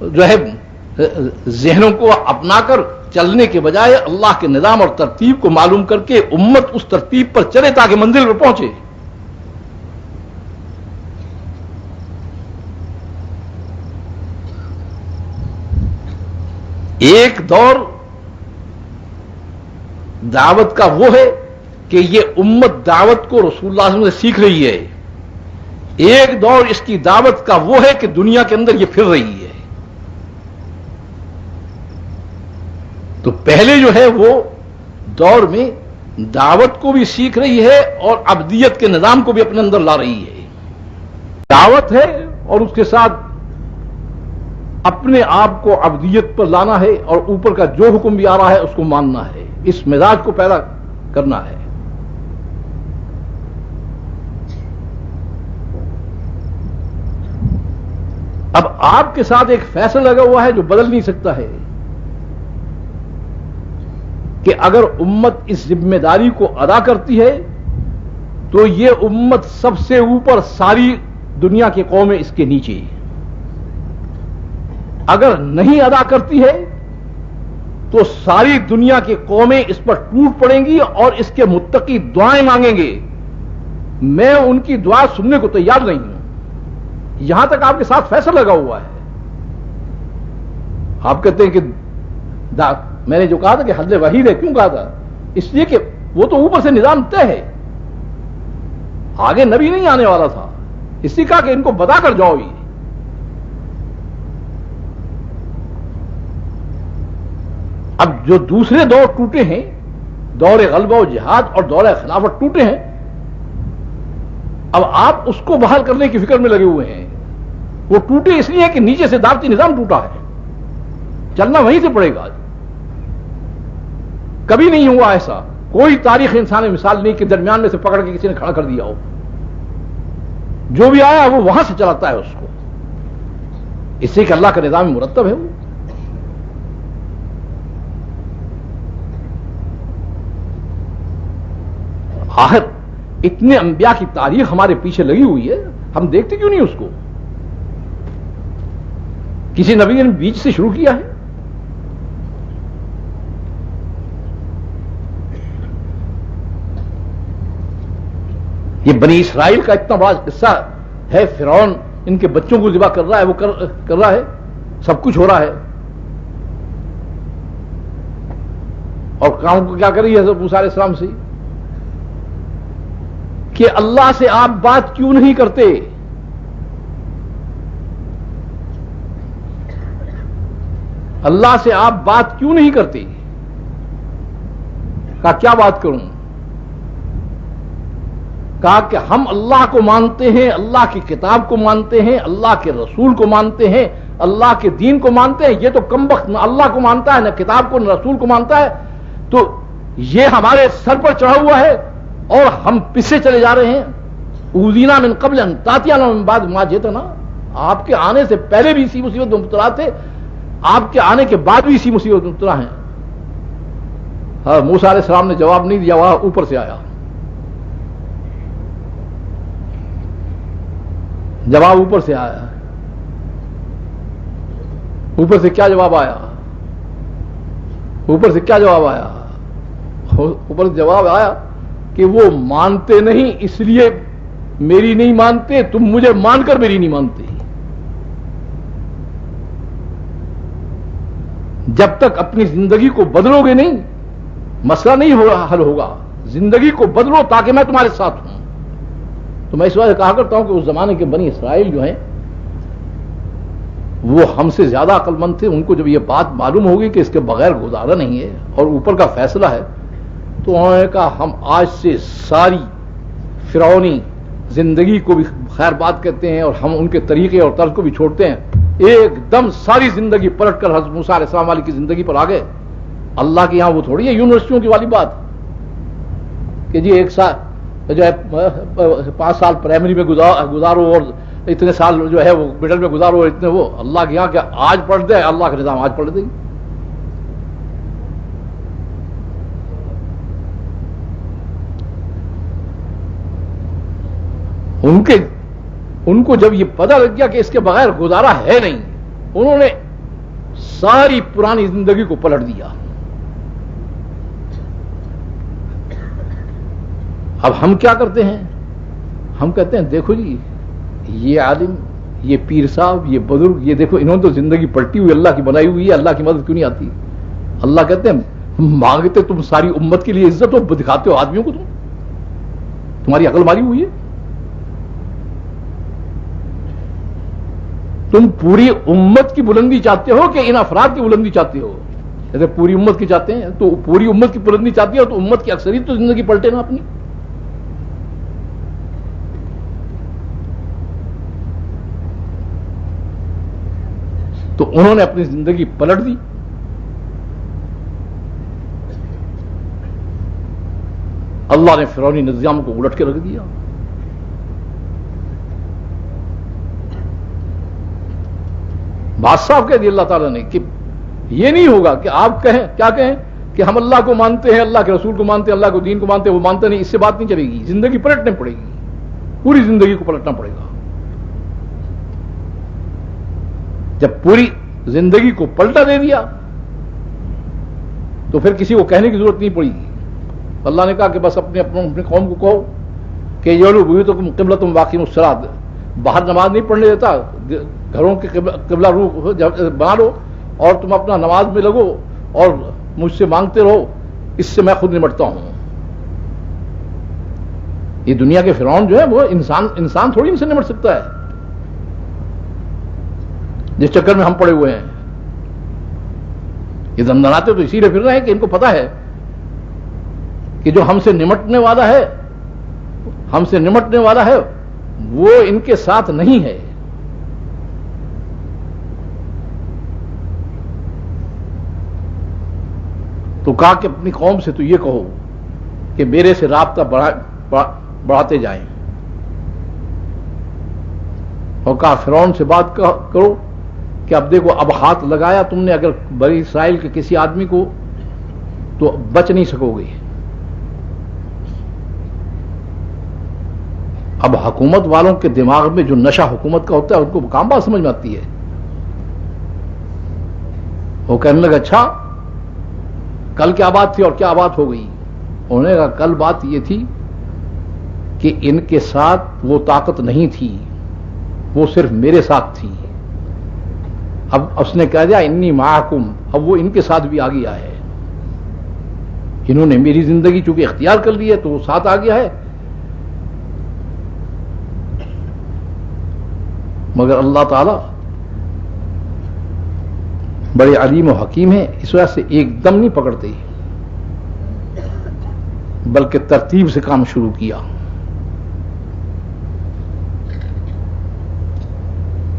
جو ہے ذہنوں کو اپنا کر چلنے کے بجائے اللہ کے نظام اور ترتیب کو معلوم کر کے امت اس ترتیب پر چلے تاکہ منزل پر پہنچے. ایک دور دعوت کا وہ ہے کہ یہ امت دعوت کو رسول اللہ صلی اللہ علیہ وسلم سے سیکھ رہی ہے. ایک دور اس کی دعوت کا وہ ہے کہ دنیا کے اندر یہ پھر رہی ہے. تو پہلے جو ہے وہ دور میں دعوت کو بھی سیکھ رہی ہے اور عبدیت کے نظام کو بھی اپنے اندر لا رہی ہے. دعوت ہے اور اس کے ساتھ اپنے آپ کو عبدیت پر لانا ہے اور اوپر کا جو حکم بھی آ رہا ہے اس کو ماننا ہے. اس مزاج کو پیدا کرنا ہے. اب آپ کے ساتھ ایک فیصلہ لگا ہوا ہے جو بدل نہیں سکتا ہے کہ اگر امت اس ذمہ داری کو ادا کرتی ہے تو یہ امت سب سے اوپر، ساری دنیا کی قومیں اس کے نیچے. اگر نہیں ادا کرتی ہے تو ساری دنیا کی قومیں اس پر ٹوٹ پڑیں گی اور اس کے متقی دعائیں مانگیں گے. میں ان کی دعا سننے کو تیار نہیں ہوں. یہاں تک آپ کے ساتھ فیصلہ لگا ہوا ہے. آپ کہتے ہیں کہ میں نے جو کہا تھا کہ حد وحید ہے، کیوں کہا تھا؟ اس لیے کہ وہ تو اوپر سے نظام طے ہے، آگے نبی نہیں آنے والا تھا. اس لیے کہا کہ ان کو بتا کر جاؤ. یہ اب جو دوسرے دور ٹوٹے ہیں، دور غلبہ و جہاد اور دور خلافت ٹوٹے ہیں، اب آپ اس کو بحال کرنے کی فکر میں لگے ہوئے ہیں. وہ ٹوٹے اس لیے کہ نیچے سے دعوتی نظام ٹوٹا ہے، چلنا وہیں سے پڑے گا. کبھی نہیں ہوا ایسا، کوئی تاریخ انسان میں مثال نہیں کہ درمیان میں سے پکڑ کے کسی نے کھڑا کر دیا ہو. جو بھی آیا وہ وہاں سے چلاتا ہے اس کو، اس سے کہ اللہ کا نظام مرتب ہے. وہ آخر اتنے انبیاء کی تاریخ ہمارے پیچھے لگی ہوئی ہے، ہم دیکھتے کیوں نہیں اس کو؟ کسی نبی نے بیچ سے شروع کیا ہے؟ یہ بنی اسرائیل کا اتنا بڑا قصہ ہے، فرعون ان کے بچوں کو ذبح کر رہا ہے، وہ کر رہا ہے، سب کچھ ہو رہا ہے، اور کام کو کیا کر رہی ہے حضرت موسیٰ علیہ السلام سے کہ اللہ سے آپ بات کیوں نہیں کرتے؟ اللہ سے آپ بات کیوں نہیں کرتے؟ کہا کیا بات کروں؟ کہا کہ ہم اللہ کو مانتے ہیں، اللہ کی کتاب کو مانتے ہیں، اللہ کے رسول کو مانتے ہیں، اللہ کے دین کو مانتے ہیں. یہ تو کمبخت نہ اللہ کو مانتا ہے، نہ کتاب کو، نہ رسول کو مانتا ہے. تو یہ ہمارے سر پر چڑھا ہوا ہے اور ہم پیچھے چلے جا رہے ہیں. اوذینا من قبل ان تاتینا من بعد ما جئتنا، آپ کے آنے سے پہلے بھی اسی مصیبت میں مبتلا تھے، آپ کے آنے کے بعد بھی اسی مصیبت میں مبتلا ہیں. ہاں، موسیٰ علیہ السلام نے جواب نہیں دیا، وہاں اوپر سے آیا جواب، اوپر سے آیا. اوپر سے کیا جواب آیا؟ اوپر سے کیا جواب آیا؟ اوپر سے جواب آیا کہ وہ مانتے نہیں اس لیے میری نہیں مانتے، تم مجھے مان کر میری نہیں مانتے. جب تک اپنی زندگی کو بدلو گے نہیں، مسئلہ نہیں حل ہوگا. زندگی کو بدلو تاکہ میں تمہارے ساتھ ہوں. تو میں اس وجہ سے کہا کرتا ہوں کہ اس زمانے کے بنی اسرائیل جو ہیں وہ ہم سے زیادہ عقل مند تھے. ان کو جب یہ بات معلوم ہوگی کہ اس کے بغیر گزارا نہیں ہے اور اوپر کا فیصلہ ہے، تو انہوں نے کہا ہم آج سے ساری فرعونی زندگی کو بھی خیر بات کہتے ہیں اور ہم ان کے طریقے اور طرز کو بھی چھوڑتے ہیں. ایک دم ساری زندگی پلٹ کر حضرت موسیٰ علیہ السلام والی کی زندگی پر آ گئے. اللہ کے یہاں وہ تھوڑی ہے یونیورسٹیوں کی والی بات کہ جی ایک سال جو ہے 5 سال پرائمری میں گزارو اور اتنے سال جو ہے وہ مڈل میں گزارو اور اتنے وہ. اللہ کے یہاں کیا آج پڑھ دے، اللہ کا نظام آج پڑھ دے گی. ان کو جب یہ پتہ لگ گیا کہ اس کے بغیر گزارا ہے نہیں، انہوں نے ساری پرانی زندگی کو پلٹ دیا. اب ہم کیا کرتے ہیں؟ ہم کہتے ہیں دیکھو جی یہ عالم، یہ پیر صاحب، یہ بزرگ، یہ دیکھو انہوں نے تو زندگی پلٹی ہوئی، اللہ کی بنائی ہوئی ہے، اللہ کی مدد کیوں نہیں آتی؟ اللہ کہتے ہیں مانگتے تم ساری امت کے لیے عزت ہو، دکھاتے ہو آدمیوں کو تمہاری عقل ماری ہوئی ہے. تم پوری امت کی بلندی چاہتے ہو کہ ان افراد کی بلندی چاہتے ہو؟ جیسے پوری امت کی چاہتے ہیں تو پوری امت کی بلندی چاہتی ہو تو امت کی اکثریت تو زندگی پلٹے نا اپنی. تو انہوں نے اپنی زندگی پلٹ دی. اللہ نے فرعونی نظام کو الٹ کے رکھ دیا. بات صاحب کہہ دی اللہ تعالیٰ نے کہ یہ نہیں ہوگا کہ آپ کہیں کیا کہیں کہ ہم اللہ کو مانتے ہیں، اللہ کے رسول کو مانتے ہیں، اللہ کو دین کو مانتے ہیں، وہ مانتے نہیں. اس سے بات نہیں چلے گی، زندگی پلٹنے پڑے گی، پوری زندگی کو پلٹنا پڑے گا. جب پوری زندگی کو پلٹا دے دیا تو پھر کسی کو کہنے کی ضرورت نہیں پڑے گی. اللہ نے کہا کہ بس اپنے قوم کو کہو کہ یولو بیوتکم قبلۃ واقیم الصلاۃ، باہر نماز نہیں پڑھنے دیتا، گھروں کے قبلہ روح بنا لو اور تم اپنا نماز میں لگو اور مجھ سے مانگتے رہو، اس سے میں خود نمٹتا ہوں. یہ دنیا کے فرعون جو ہے وہ انسان تھوڑی ان سے نمٹ سکتا ہے جس چکر میں ہم پڑے ہوئے ہیں. یہ دندناتے تو اسی لیے پھر رہے ہیں کہ ان کو پتا ہے کہ جو ہم سے نمٹنے والا ہے وہ ان کے ساتھ نہیں ہے. تو کہا کہ اپنی قوم سے تو یہ کہو کہ میرے سے رابطہ بڑھاتے جائیں، اور کہا فرعون سے بات کرو کہ اب دیکھو اب ہاتھ لگایا تم نے اگر بنی اسرائیل کے کسی آدمی کو تو بچ نہیں سکو گے۔ اب حکومت والوں کے دماغ میں جو نشہ حکومت کا ہوتا ہے ان کو کام بات سمجھ میں آتی ہے۔ وہ کہنے لگا اچھا کل کیا بات تھی اور کیا بات ہو گئی؟ انہوں نے کہا کل بات یہ تھی کہ ان کے ساتھ وہ طاقت نہیں تھی، وہ صرف میرے ساتھ تھی۔ اب اس نے کہہ دیا انی معکم، اب وہ ان کے ساتھ بھی آ گیا ہے، انہوں نے میری زندگی چونکہ اختیار کر لی ہے تو وہ ساتھ آ گیا ہے۔ مگر اللہ تعالی بڑے علیم و حکیم ہیں، اس وجہ سے ایک دم نہیں پکڑتے بلکہ ترتیب سے کام شروع کیا۔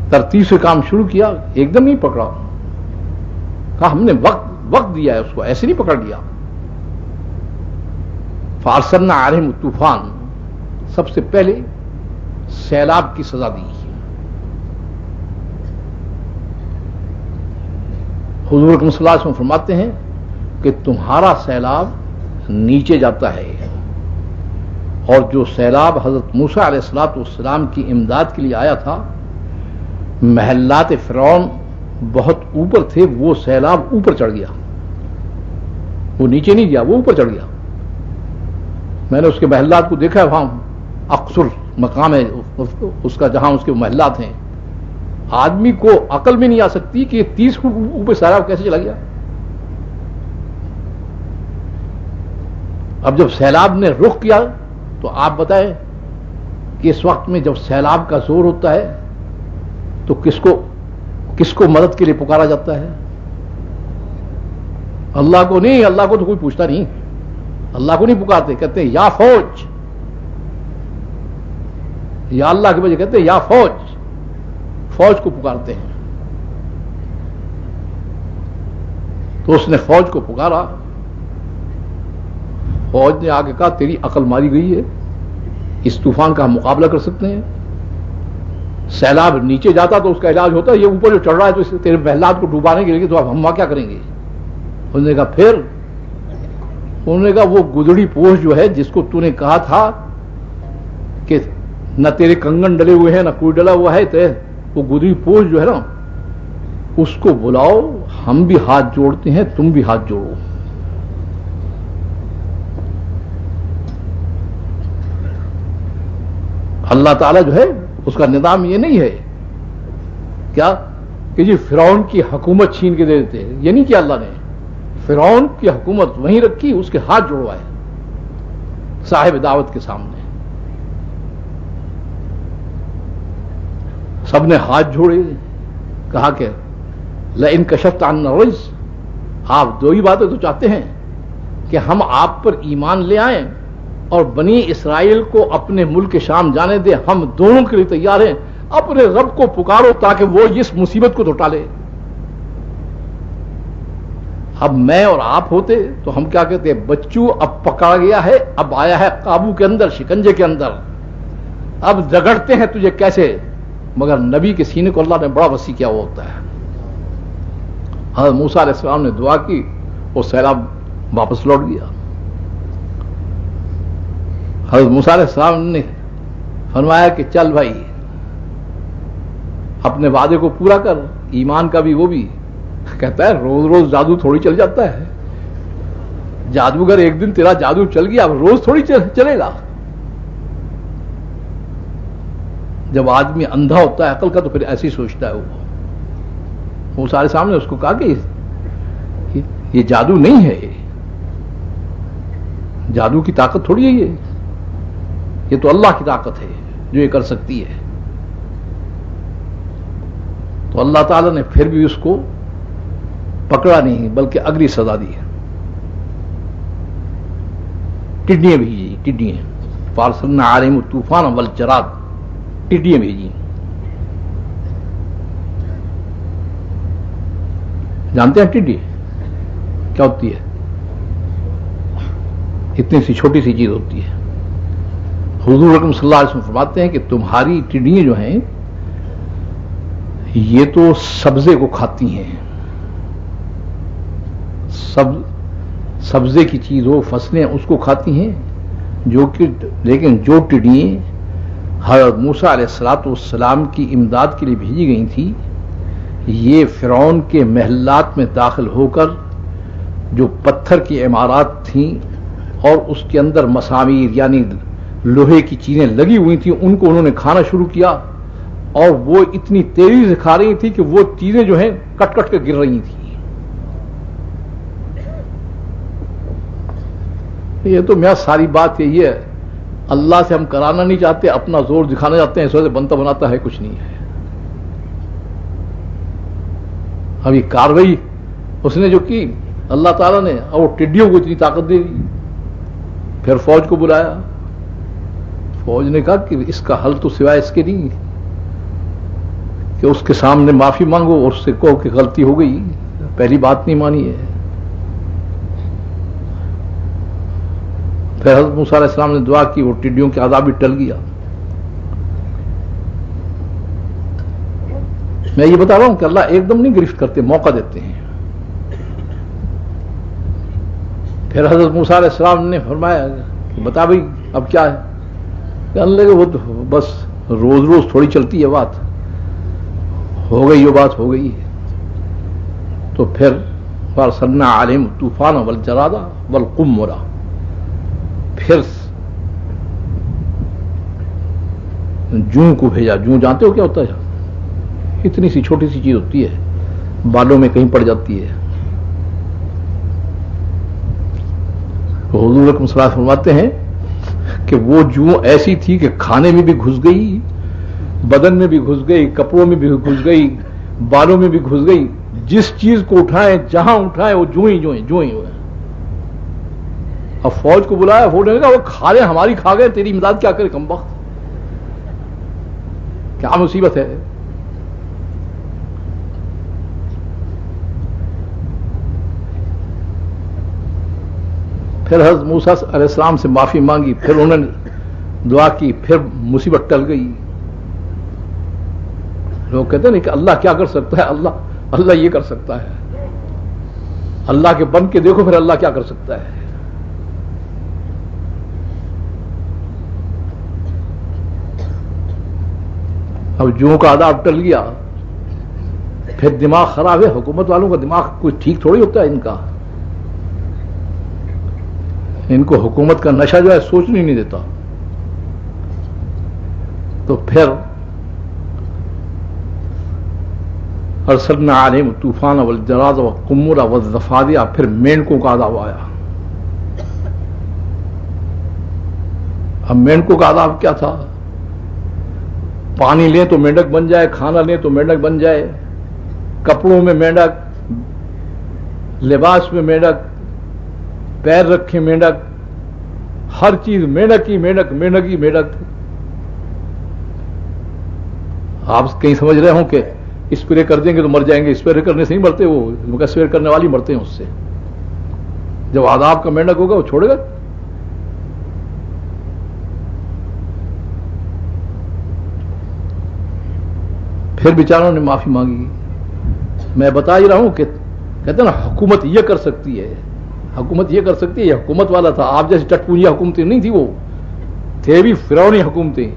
ترتیب سے کام شروع کیا، ایک دم نہیں پکڑا، کہا ہم نے وقت دیا ہے اس کو، ایسے نہیں پکڑ لیا۔ فارسلنا علیہم الطوفان، سب سے پہلے سیلاب کی سزا دی۔ حضور اکرم صلی اللہ علیہ وسلم فرماتے ہیں کہ تمہارا سیلاب نیچے جاتا ہے، اور جو سیلاب حضرت موسیٰ علیہ السلام کی امداد کے لیے آیا تھا، محلات فرعون بہت اوپر تھے، وہ سیلاب اوپر چڑھ گیا، وہ نیچے نہیں گیا، وہ اوپر چڑھ گیا۔ میں نے اس کے محلات کو دیکھا ہے، وہاں اقصر مقام ہے اس کا جہاں اس کے محلات ہیں، آدمی کو عقل میں نہیں آ سکتی کہ 30 فٹ اوپر سیلاب کیسے چلا گیا۔ اب جب سیلاب نے رخ کیا تو آپ بتائیں کہ اس وقت میں جب سیلاب کا زور ہوتا ہے تو کس کو مدد کے لیے پکارا جاتا ہے؟ اللہ کو نہیں، اللہ کو تو کوئی پوچھتا نہیں، اللہ کو نہیں پکارتے، کہتے ہیں یا فوج، یا اللہ کے بجائے کہتے ہیں یا فوج، فوج کو پکارتے ہیں۔ تو اس نے فوج کو پکارا، فوج نے آگے کہا تیری عقل ماری گئی ہے، اس طوفان کا ہم مقابلہ کر سکتے ہیں؟ سیلاب نیچے جاتا تو اس کا علاج ہوتا ہے، یہ اوپر جو چڑھ رہا ہے تو اس تیرے محلات کو ڈوبانے کے لیے تو اب ہم کیا کریں گے؟ انہوں نے کہا پھر؟ انہوں نے کہا وہ گدڑی پوش جو ہے جس کو تو نے کہا تھا کہ نہ تیرے کنگن ڈلے ہوئے ہیں نہ کوئی ڈلا ہوا ہے، وہ گدڑی پوش جو ہے نا اس کو بلاؤ، ہم بھی ہاتھ جوڑتے ہیں، تم بھی ہاتھ جوڑو۔ اللہ تعالیٰ جو ہے اس کا نظام یہ نہیں ہے کیا کہ جی فرعون کی حکومت چھین کے دے دیتے، یہ نہیں کیا اللہ نے، فرعون کی حکومت وہیں رکھی، اس کے ہاتھ جوڑوائے صاحب دعوت کے سامنے، سب نے ہاتھ جوڑے، کہا کہ لئن کشفت عنا الرجز، آپ دو ہی باتیں تو چاہتے ہیں کہ ہم آپ پر ایمان لے آئیں اور بنی اسرائیل کو اپنے ملک شام جانے دیں، ہم دونوں کے لیے تیار ہیں، اپنے رب کو پکارو تاکہ وہ اس مصیبت کو تو ٹالے۔ اب میں اور آپ ہوتے تو ہم کیا کہتے ہیں، بچو اب پکڑا گیا ہے، اب آیا ہے قابو کے اندر، شکنجے کے اندر، اب جگڑتے ہیں تجھے کیسے۔ مگر نبی کے سینے کو اللہ نے بڑا وسیع کیا ہوا ہوتا ہے۔ حضرت موسیٰ علیہ السلام نے دعا کی، وہ سیلاب واپس لوٹ گیا۔ حضرت موسیٰ علیہ السلام نے فرمایا کہ چل بھائی اپنے وعدے کو پورا کر، ایمان کا بھی وہ بھی۔ کہتا ہے روز روز جادو تھوڑی چل جاتا ہے، جادوگر ایک دن تیرا جادو چل گیا، اب روز تھوڑی چلے گا۔ جب آدمی اندھا ہوتا ہے عقل کا تو پھر ایسے ہی سوچتا ہے۔ وہ سارے سامنے اس کو کہا کہ یہ جادو نہیں ہے، جادو کی طاقت تھوڑی ہے، یہ تو اللہ کی طاقت ہے جو یہ کر سکتی ہے۔ تو اللہ تعالیٰ نے پھر بھی اس کو پکڑا نہیں بلکہ اگلی سزا دی ہے، ٹڈیاں بھیجی، ٹڈیاں، فارسلنا علیہم الطوفان والجراد، ٹڈیاں بھیجی۔ جانتے ہیں ٹڈی کیا ہوتی ہے؟ اتنی سی چھوٹی سی چیز ہوتی ہے. حضور اکرم صلی اللہ علیہ وسلم فرماتے ہیں کہ تمہاری ٹڈیاں جو ہیں یہ تو سبزے کو کھاتی ہیں، سبزے کی چیز ہو، فصلیں اس کو کھاتی ہیں، لیکن جو ٹڈیاں حضرت موسیٰ علیہ السلام کی امداد کے لیے بھیجی گئی تھی، یہ فرعون کے محلات میں داخل ہو کر جو پتھر کی عمارات تھیں اور اس کے اندر مسامیر یعنی لوہے کی چیزیں لگی ہوئی تھیں، ان کو انہوں نے کھانا شروع کیا، اور وہ اتنی تیزی سے کھا رہی تھی کہ وہ چیزیں جو ہیں کٹ کٹ کے گر رہی تھیں. یہ تو میں ساری بات یہی ہے، اللہ سے ہم کرانا نہیں چاہتے، اپنا زور دکھانا چاہتے ہیں، اس وجہ سے بنتا بناتا ہے کچھ نہیں ہے. اب یہ کاروائی اس نے جو کی اللہ تعالیٰ نے، اور وہ ٹڈیوں کو اتنی طاقت دے دی. پھر فوج کو بلایا، فوج نے کہا کہ اس کا حل تو سوائے اس کے نہیں کہ اس کے سامنے معافی مانگو اور اس سے کہو کہ غلطی ہو گئی، پہلی بات نہیں مانی ہے. پھر حضرت موسیٰ علیہ السلام نے دعا کی، وہ ٹڈیوں کے عذاب بھی ٹل گیا. میں یہ بتا رہا ہوں کہ اللہ ایک دم نہیں گرفت کرتے، موقع دیتے ہیں. پھر حضرت موسیٰ علیہ السلام نے فرمایا کہ بتا بھائی اب کیا ہے؟ کہ اللہ کہ وہ بس روز روز تھوڑی چلتی ہے بات، ہو گئی وہ بات ہو گئی. تو پھر فارسلنا علیہم الطوفان والجراد والقمل، پھر جوں کو بھیجا. جوں جانتے ہو کیا ہوتا ہے؟ اتنی سی چھوٹی سی چیز ہوتی ہے، بالوں میں کہیں پڑ جاتی ہے. حضور اکرم صلی اللہ علیہ وسلم فرماتے ہیں کہ وہ جوں ایسی تھی کہ کھانے میں بھی گھس گئی، بدن میں بھی گھس گئی، کپڑوں میں بھی گھس گئی، بالوں میں بھی گھس گئی. جس چیز کو اٹھائیں، جہاں اٹھائیں، وہ جو ہی ہوئے. اب فوج کو بلایا، فوج نے کہا وہ کھا لے، ہماری کھا گئے، تیری امداد کیا کرے کمبخت، کیا مصیبت ہے. پھر حضرت موسیٰ علیہ السلام سے معافی مانگی، پھر انہوں نے دعا کی، پھر مصیبت ٹل گئی. لوگ کہتے ہیں کہ اللہ کیا کر سکتا ہے؟ اللہ یہ کر سکتا ہے. اللہ کے بن کے دیکھو پھر اللہ کیا کر سکتا ہے. اب جوں کا عذاب ٹل گیا، پھر دماغ خراب ہے. حکومت والوں کا دماغ کوئی ٹھیک تھوڑی ہوتا ہے. ان کو حکومت کا نشہ جو ہے سوچنے نہیں دیتا. تو پھر ارسلنا علیہم الطوفان والجراد والقمل والضفادع، پھر مینڈکوں کا عذاب آیا. اب مینڈکوں کا عذاب کیا تھا؟ پانی لیں تو مینڈک بن جائے، کھانا لیں تو مینڈک بن جائے، کپڑوں میں مینڈک، لباس میں مینڈک، پیر رکھے مینڈک، ہر چیز مینڈک ہی مینڈک، مینڈک ہی مینڈک. آپ کہیں سمجھ رہے ہوں کہ اسپرے کر دیں گے تو مر جائیں گے. اسپرے کرنے سے نہیں مرتے، وہ اسپرے کرنے والی مرتے ہیں اس سے. جب عذاب کا مینڈک ہوگا وہ چھوڑے گا. پھر بیچاروں نے معافی مانگی. میں بتا ہی رہا ہوں کہ کہتے ہیں نا حکومت یہ کر سکتی ہے، حکومت یہ کر سکتی ہے. یہ حکومت والا تھا، آپ جیسی ٹٹ پونجی حکومتیں نہیں تھی، وہ تھے بھی فرعونی حکومتیں.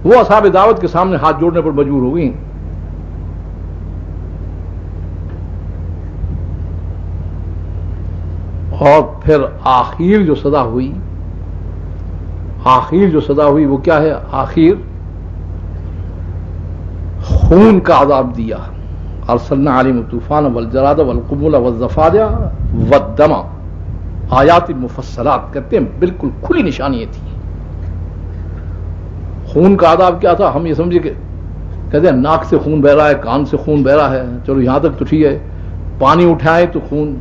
وہ اصحاب دعوت کے سامنے ہاتھ جوڑنے پر مجبور ہو گئی. اور پھر آخر جو سزا ہوئی وہ کیا ہے؟ آخر خون کا عذاب دیا. ارسلنا علیہم الطوفان والجراد والقمل والضفادع والدم، آیات مفصلات، کہتے ہیں بالکل کھلی نشانیاں تھیں. خون کا عذاب کیا تھا؟ ہم یہ سمجھے کہ کہتے ہیں ناک سے خون بہ رہا ہے، کان سے خون بہ رہا ہے، چلو یہاں تک تو ٹھیک ہے. پانی اٹھائے تو خون،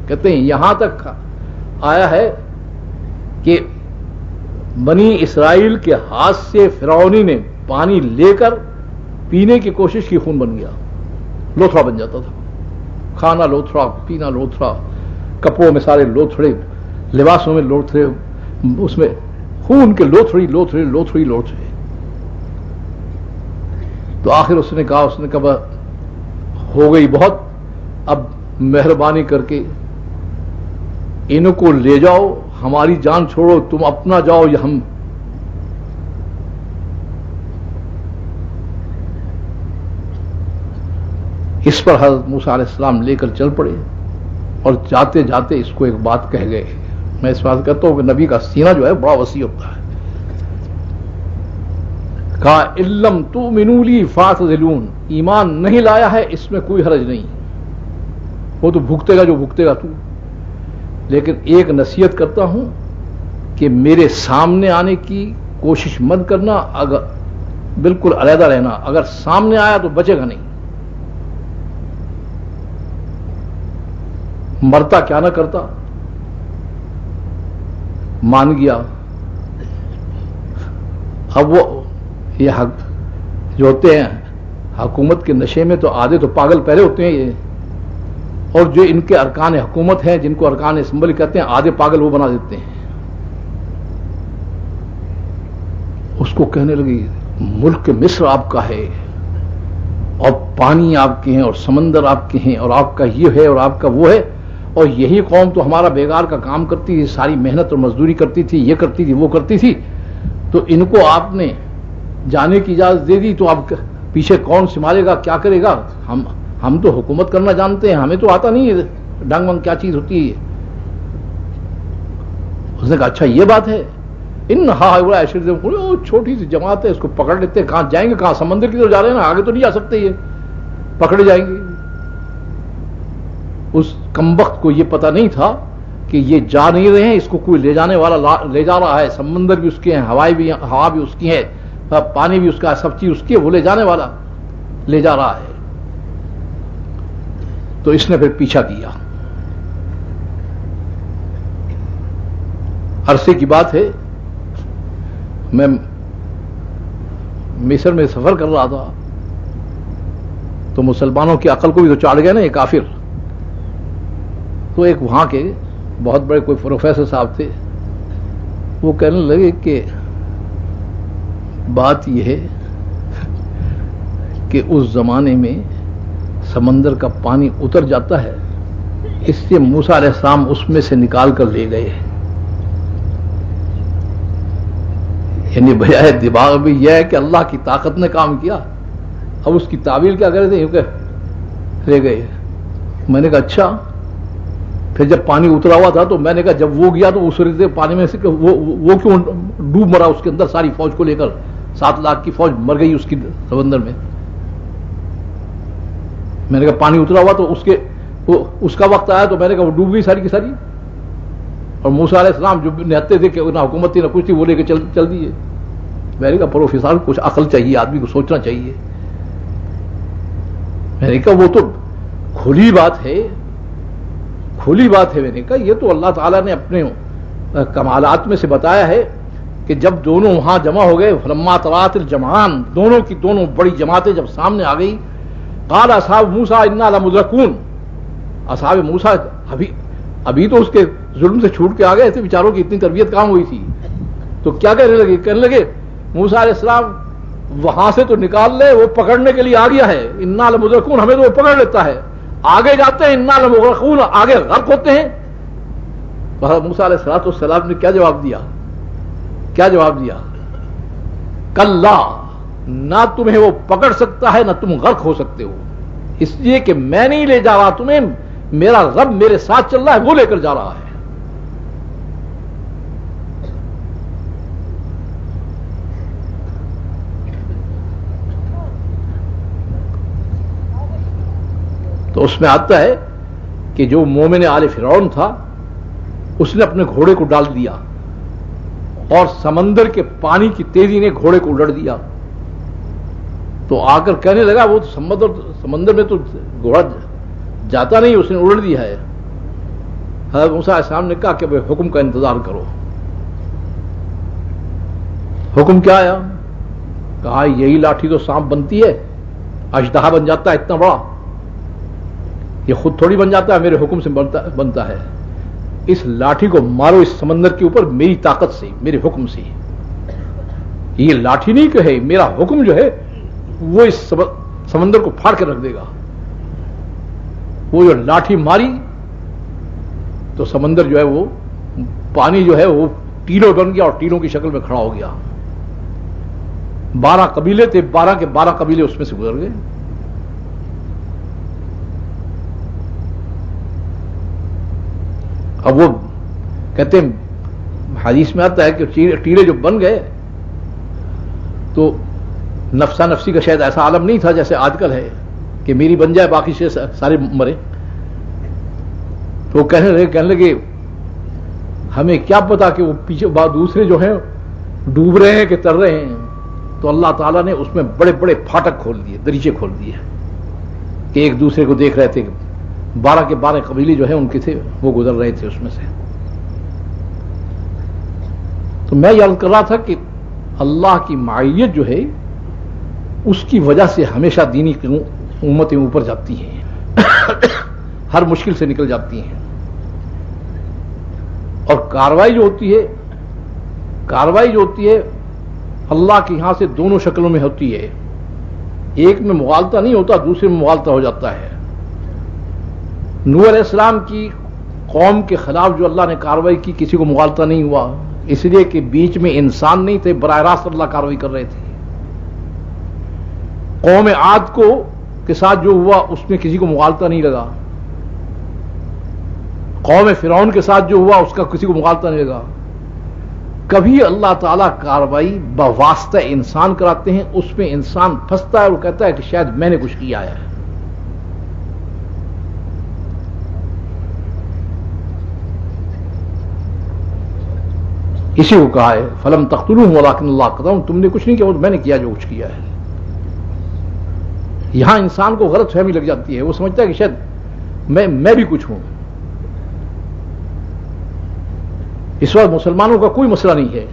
کہتے ہیں یہاں تک آیا ہے کہ بنی اسرائیل کے ہاتھ سے فرعونی نے پانی لے کر پینے کی کوشش کی، خون بن گیا، لوتھڑا بن جاتا تھا. کھانا لوتھڑا، پینا لوتھڑا، کپڑوں میں سارے لوتھڑے، لباسوں میں لوتھڑے، اس میں خون کے لوتھڑی لوتھڑی لوتھڑی لوتھڑے. تو آخر اس نے کہا ہو گئی بہت، اب مہربانی کر کے ان کو لے جاؤ، ہماری جان چھوڑو، تم اپنا جاؤ یا ہم. اس پر حضرت موسیٰ علیہ السلام لے کر چل پڑے اور جاتے جاتے اس کو ایک بات کہہ گئے. میں اس بات کہتا ہوں کہ نبی کا سینہ جو ہے بڑا وسیع ہوتا ہے. کہا علم تؤمنوا لی فاعتزلون، ایمان نہیں لایا ہے اس میں کوئی حرج نہیں، وہ تو بھگتے گا جو بھگتے گا تو، لیکن ایک نصیحت کرتا ہوں کہ میرے سامنے آنے کی کوشش مت کرنا، اگر بالکل علیحدہ رہنا، اگر سامنے آیا تو بچے گا نہیں. مرتا کیا نہ کرتا، مان گیا. اب وہ یہ جو ہوتے ہیں حکومت کے نشے میں تو آدھے تو پاگل پہلے ہوتے ہیں یہ، اور جو ان کے ارکان حکومت ہیں جن کو ارکان اسمبلی کہتے ہیں آدھے پاگل وہ بنا دیتے ہیں. اس کو کہنے لگی ملک مصر آپ کا ہے اور پانی آپ کے ہیں اور سمندر آپ کے ہیں اور آپ کا یہ ہے اور آپ کا وہ ہے، اور یہی قوم تو ہمارا بیگار کا کام کرتی تھی، ساری محنت اور مزدوری کرتی تھی، یہ کرتی تھی وہ کرتی تھی، تو ان کو آپ نے جانے کی اجازت دے دی، تو اب پیچھے کون سنبھالے گا، کیا کرے گا؟ ہم تو حکومت کرنا جانتے ہیں، ہمیں تو آتا نہیں ہے ڈنگ ونگ کیا چیز ہوتی ہے. اس نے کہا اچھا یہ بات ہے. چھوٹی سی جماعت ہے، اس کو پکڑ لیتے ہیں، کہاں جائیں گے، کہاں سمندر کی طرف جا رہے ہیں نا، آگے تو نہیں جا سکتے، یہ پکڑے جائیں گے. اس کمبخت کو یہ پتہ نہیں تھا کہ یہ جا نہیں رہے ہیں، اس کو کوئی لے جانے والا لے جا رہا ہے. سمندر بھی اس کے ہیں، ہوا بھی اس کی ہے، پانی بھی اس کا ہے، سب چیز اس کی ہے، وہ لے جانے والا لے جا رہا ہے. تو اس نے پھر پیچھا کیا. عرصے کی بات ہے، میں مصر میں سفر کر رہا تھا تو مسلمانوں کی عقل کو بھی تو چاڑ گئے نا یہ کافر. تو ایک وہاں کے بہت بڑے کوئی پروفیسر صاحب تھے، وہ کہنے لگے کہ بات یہ ہے کہ اس زمانے میں سمندر کا پانی اتر جاتا ہے، اس سے موسیٰ علیہ السلام اس میں سے نکال کر لے گئے. یعنی بجائے دماغ میں یہ ہے کہ اللہ کی طاقت نے کام کیا. اب اس کی تعویل کیا کرے تھے، لے گئے. میں نے کہا اچھا. پھر جب پانی اترا ہوا تھا تو میں نے کہا جب وہ گیا تو اس پانی میں سے وہ کیوں ڈوب مرا، اس کے اندر ساری فوج کو لے کر 7 لاکھ کی فوج مر گئی اس کی سمندر میں. میں نے کہا پانی اترا ہوا تو اس کا وقت آیا تو میں نے کہا وہ ڈوب گئی ساری کی ساری. اور موسیٰ علیہ السلام جو نہتے تھے کہ نہ حکومت تھی نہ کچھ تھی، وہ لے کے چل دیے. میں نے کہا پروفیسر کچھ عقل چاہیے، آدمی کو سوچنا چاہیے. میں نے کہا وہ تو کھلی بات ہے، کھلی بات ہے. میں نے کہا یہ تو اللہ تعالیٰ نے اپنے کمالات میں سے بتایا ہے کہ جب دونوں وہاں جمع ہو گئے، فلما ترات الجمعان، دونوں کی دونوں بڑی جماعتیں جب سامنے آ گئی، قال اصحاب موسیٰ انا لمدرکون، اصحاب موسیٰ ابھی تو اس کے ظلم سے چھوٹ کے آ گئے تھے بیچاروں کی، اتنی تربیت کام ہوئی تھی. تو کیا کہنے لگے موسیٰ علیہ السلام وہاں سے تو نکال لے، وہ پکڑنے کے لیے آ گیا ہے. انا لمدرکون، ہمیں تو وہ پکڑ لیتا ہے. آگے جاتے ہیں انا لمغرقون، آگے غرق ہوتے ہیں. موسیٰ علیہ السلام نے کیا جواب دیا؟ کیا جواب دیا؟ کلا، نہ تمہیں وہ پکڑ سکتا ہے نہ تم غرق ہو سکتے ہو، اس لیے کہ میں نہیں لے جا رہا تمہیں، میرا رب میرے ساتھ چل رہا ہے، وہ لے کر جا رہا ہے. تو اس میں آتا ہے کہ جو مومن آل فرعون تھا اس نے اپنے گھوڑے کو ڈال دیا اور سمندر کے پانی کی تیزی نے گھوڑے کو الٹ دیا. تو آ کر کہنے لگا وہ سمندر میں تو گھوڑا جاتا نہیں، اس نے الٹ دیا ہے. حضرت موسیٰ علیہ السلام نے کہا کہ حکم کا انتظار کرو. حکم کیا آیا؟ کہا یہی لاٹھی تو سانپ بنتی ہے، اژدہا بن جاتا ہے اتنا بڑا، یہ خود تھوڑی بن جاتا ہے، میرے حکم سے بنتا ہے. اس لاٹھی کو مارو اس سمندر کے اوپر میری طاقت سے، میرے حکم سے. یہ لاٹھی نہیں کہ ہے، میرا حکم جو ہے وہ اس سمندر کو پھاڑ کے رکھ دے گا. وہ جو لاٹھی ماری تو سمندر جو ہے وہ پانی جو ہے وہ ٹیلوں بن گیا اور ٹیلوں کی شکل میں کھڑا ہو گیا. 12 قبیلے تھے، 12 کے 12 قبیلے اس میں سے گزر گئے. اب وہ کہتے ہیں حدیث میں آتا ہے کہ ٹیلے جو بن گئے تو نفسہ نفسی کا شاید ایسا عالم نہیں تھا جیسے آج کل ہے کہ میری بن جائے باقی سے سارے مرے. تو وہ کہنے لگے ہمیں کیا پتا کہ وہ پیچھے دوسرے جو ہیں ڈوب رہے ہیں کہ تر رہے ہیں. تو اللہ تعالیٰ نے اس میں بڑے بڑے پھاٹک کھول دیے، دریچے کھول دیے کہ ایک دوسرے کو دیکھ رہے تھے. 12 کے 12 قبیلے جو ہیں ان کے تھے وہ گزر رہے تھے اس میں سے. تو میں یاد کر رہا تھا کہ اللہ کی معیت جو ہے اس کی وجہ سے ہمیشہ دینی امتیں اوپر جاتی ہیں، ہر مشکل سے نکل جاتی ہیں. اور کاروائی جو ہوتی ہے اللہ کے یہاں سے دونوں شکلوں میں ہوتی ہے. ایک میں مغالطہ نہیں ہوتا، دوسرے میں مغالطہ ہو جاتا ہے. نوح علیہ السلام کی قوم کے خلاف جو اللہ نے کاروائی کی کسی کو مغالطہ نہیں ہوا، اس لیے کہ بیچ میں انسان نہیں تھے، براہ راست اللہ کاروائی کر رہے تھے. قوم عاد کے ساتھ جو ہوا اس میں کسی کو مغالطہ نہیں لگا. قوم فرعون کے ساتھ جو ہوا اس کا کسی کو مغالطہ نہیں لگا. کبھی اللہ تعالیٰ کاروائی بواسطہ انسان کراتے ہیں، اس میں انسان پھنستا ہے اور کہتا ہے کہ شاید میں نے کچھ کیا ہے. اسی کو کہا ہے فلم تقتلوہ ولکن اللہ قتلہم، تم نے کچھ نہیں کیا، میں نے کیا جو کچھ کیا ہے. یہاں انسان کو غلط فہمی لگ جاتی ہے، وہ سمجھتا ہے کہ شاید میں بھی کچھ ہوں. اس وقت مسلمانوں کا کوئی مسئلہ نہیں ہے،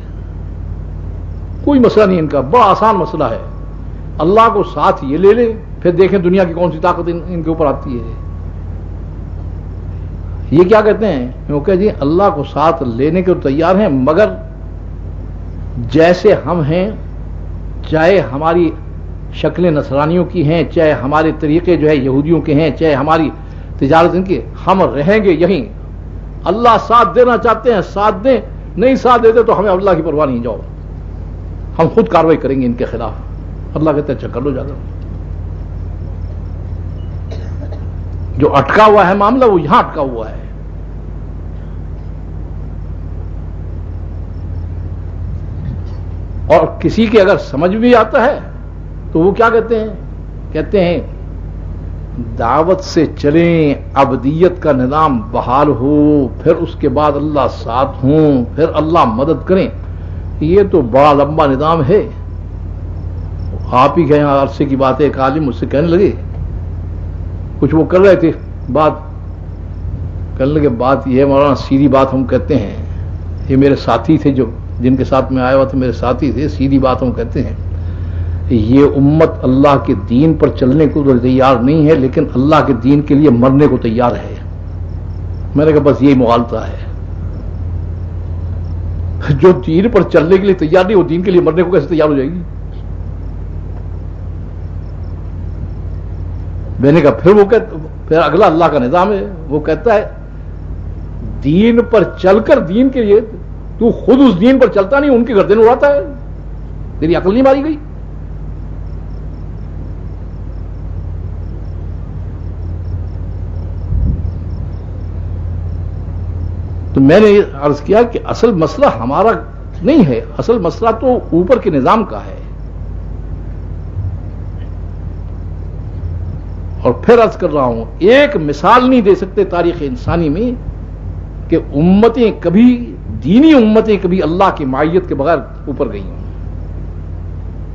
کوئی مسئلہ نہیں ان کا، بڑا آسان مسئلہ ہے. اللہ کو ساتھ یہ لے لیں، پھر دیکھیں دنیا کی کون سی طاقت ان کے اوپر آتی ہے. یہ کیا کہتے ہیں کیونکہ جی اللہ کو ساتھ لینے کے تیار ہیں، مگر جیسے ہم ہیں، چاہے ہماری شکلیں نصرانیوں کی ہیں، چاہے ہمارے طریقے جو ہے یہودیوں کے ہیں، چاہے ہماری تجارت ان کی، ہم رہیں گے یہیں. اللہ ساتھ دینا چاہتے ہیں ساتھ دیں، نہیں ساتھ دیتے تو ہمیں اللہ کی پرواہ نہیں، جاؤ ہم خود کاروائی کریں گے ان کے خلاف. اللہ کہتے ہیں اچھا کر لو جا کر. جو اٹکا ہوا ہے معاملہ وہ یہاں اٹکا ہوا ہے. اور کسی کے اگر سمجھ بھی آتا ہے تو وہ کیا کہتے ہیں دعوت سے چلیں، عبدیت کا نظام بحال ہو، پھر اس کے بعد اللہ ساتھ ہوں، پھر اللہ مدد کریں. یہ تو بڑا لمبا نظام ہے. آپ ہی کہیں عرصے کی بات ہے، ایک عالم مجھ سے کہنے لگے، کچھ وہ کر رہے تھے بات کرنے لگے، بات یہ ہے مولانا سیدھی بات ہم کہتے ہیں، یہ میرے ساتھی تھے جو جن کے ساتھ میں آیا ہوا تھا، میرے ساتھی تھے، سیدھی بات ہم کہتے ہیں یہ امت اللہ کے دین پر چلنے کو تو تیار نہیں ہے لیکن اللہ کے دین کے لیے مرنے کو تیار ہے. میں نے کہا بس یہی مغالطہ ہے. جو دین پر چلنے کے لیے تیار نہیں وہ دین کے لیے مرنے کو کیسے تیار ہو جائے گی؟ میں نے کہا پھر اگلا اللہ کا نظام ہے، وہ کہتا ہے دین پر چل کر دین کے لیے تو خود اس دین پر چلتا نہیں، ان کی گردن اڑاتا ہے. تیری عقل نہیں ماری گئی؟ تو میں نے عرض کیا کہ اصل مسئلہ ہمارا نہیں ہے، اصل مسئلہ تو اوپر کے نظام کا ہے. اور پھر عرض کر رہا ہوں ایک مثال نہیں دے سکتے تاریخ انسانی میں کہ امتیں کبھی دینی امتیں کبھی اللہ کی معیت کے بغیر اوپر گئی ہوں.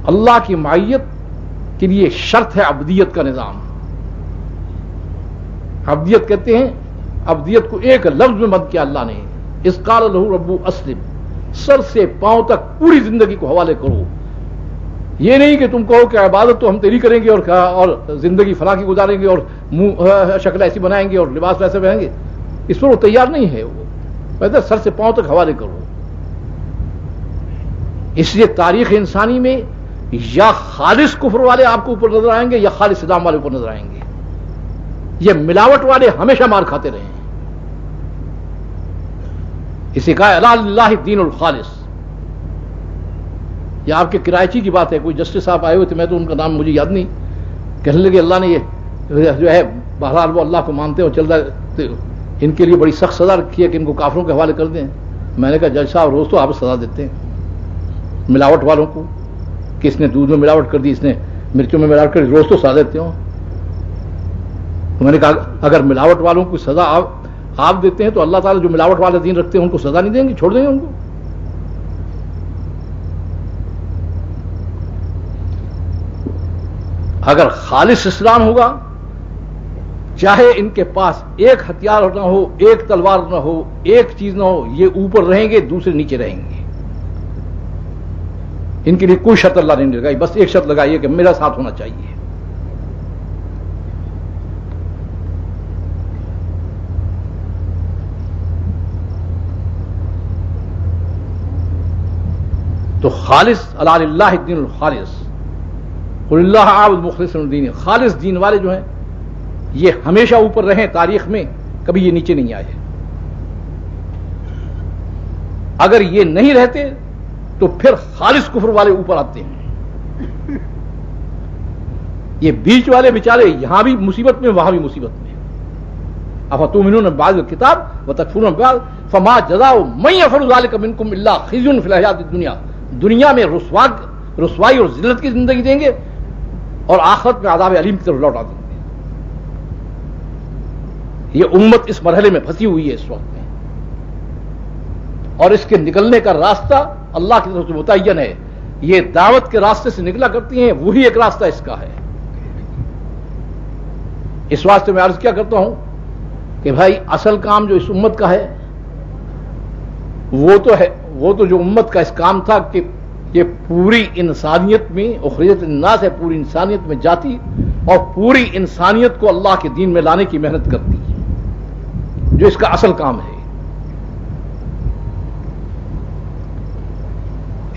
اللہ کی معیت کے لیے شرط ہے عبدیت کا نظام. عبدیت کہتے ہیں، عبدیت کو ایک لفظ میں بند کیا اللہ نے، اذ قال لہ ربہ اسلم، سر سے پاؤں تک پوری زندگی کو حوالے کرو. یہ نہیں کہ تم کہو کہ عبادت تو ہم تیری کریں گے اور زندگی فلاں کی گزاریں گے اور منہ شکل ایسی بنائیں گے اور لباس ویسے پہنیں گے. اس پر وہ تیار نہیں ہے. بہتر سر سے پاؤں تک حوالے کرو. اس لیے تاریخ انسانی میں یا خالص کفر والے آپ کو اوپر نظر آئیں گے یا خالص اسلام والے اوپر نظر آئیں گے. یہ ملاوٹ والے ہمیشہ مار کھاتے رہے ہیں. اسے کہا الا للہ الدین الخالص. یہ آپ کے کرائچی کی بات ہے. کوئی جسٹس صاحب آئے ہوئے تھے, میں تو ان کا نام مجھے یاد نہیں, کہنے لگے اللہ نے یہ جو ہے بہرحال وہ اللہ کو مانتے ہیں اور چل رہا ہے, ان کے لیے بڑی سخت سزا رکھی ہے کہ ان کو کافروں کے حوالے کر دیں. میں نے کہا جج صاحب روز تو آپ سزا دیتے ہیں ملاوٹ والوں کو کہ اس نے دودھ میں ملاوٹ کر دی, اس نے مرچوں میں ملاوٹ کر دی, روز تو سزا دیتے ہو. تو میں نے کہا اگر ملاوٹ والوں کو سزا آپ دیتے ہیں تو اللہ تعالیٰ جو ملاوٹ والے دین رکھتے ہیں ان کو سزا نہیں دیں گے, چھوڑ دیں گے ان کو. اگر خالص اسلام ہوگا, چاہے ان کے پاس ایک ہتھیار نہ ہو, ایک تلوار نہ ہو, ایک چیز نہ ہو, یہ اوپر رہیں گے دوسرے نیچے رہیں گے. ان کے لیے کوئی شرط اللہ نے نہیں لگائی, بس ایک شرط لگائی ہے کہ میرا ساتھ ہونا چاہیے. تو خالص الا للہ الدین الخالص, قل اللہ عابد مخلص الدین. خالص دین والے جو ہیں یہ ہمیشہ اوپر رہیں, تاریخ میں کبھی یہ نیچے نہیں آئے. اگر یہ نہیں رہتے تو پھر خالص کفر والے اوپر آتے ہیں. یہ بیچ والے بیچارے یہاں بھی مصیبت میں وہاں بھی مصیبت میں. افتؤمنون ببعض الکتاب وتکفرون ببعض فما جزاء من یفعل ذلک منکم الا خزی فی الحیاۃ الدنیا. دنیا میں رسوائی اور ذلت کی زندگی دیں گے اور آخرت میں عذاب علیم کی طرف لوٹا دیں گے. یہ امت اس مرحلے میں پھنسی ہوئی ہے اس وقت میں, اور اس کے نکلنے کا راستہ اللہ کی طرف سے متعین ہے. یہ دعوت کے راستے سے نکلا کرتی ہیں, وہی ایک راستہ اس کا ہے. اس واسطے میں عرض کیا کرتا ہوں کہ بھائی اصل کام جو اس امت کا ہے وہ تو جو امت کا اس کام تھا کہ یہ پوری انسانیت میں اخرجت للناس ہے, پوری انسانیت میں جاتی اور پوری انسانیت کو اللہ کے دین میں لانے کی محنت کرتی, جو اس کا اصل کام ہے.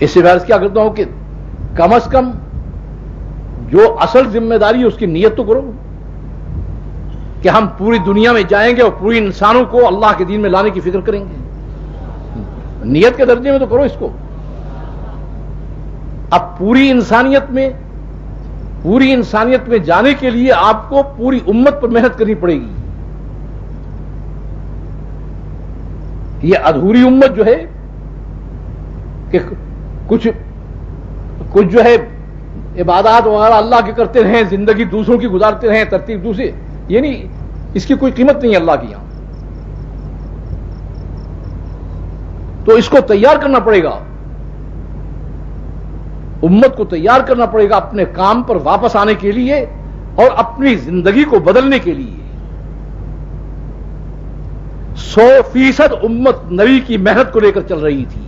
اس سے میں کیا کرتا ہوں کہ کم از کم جو اصل ذمہ داری ہے اس کی نیت تو کرو کہ ہم پوری دنیا میں جائیں گے اور پوری انسانوں کو اللہ کے دین میں لانے کی فکر کریں گے. نیت کے درجے میں تو کرو اس کو. اب پوری انسانیت میں جانے کے لیے آپ کو پوری امت پر محنت کرنی پڑے گی. یہ ادھوری امت جو ہے کہ کچھ جو ہے عبادات وغیرہ اللہ کے کرتے رہیں, زندگی دوسروں کی گزارتے رہیں, ترتیب دوسرے, یہ نہیں, اس کی کوئی قیمت نہیں ہے اللہ کی یہاں. تو اس کو تیار کرنا پڑے گا, امت کو تیار کرنا پڑے گا اپنے کام پر واپس آنے کے لیے اور اپنی زندگی کو بدلنے کے لیے. 100% امت نبی کی محنت کو لے کر چل رہی تھی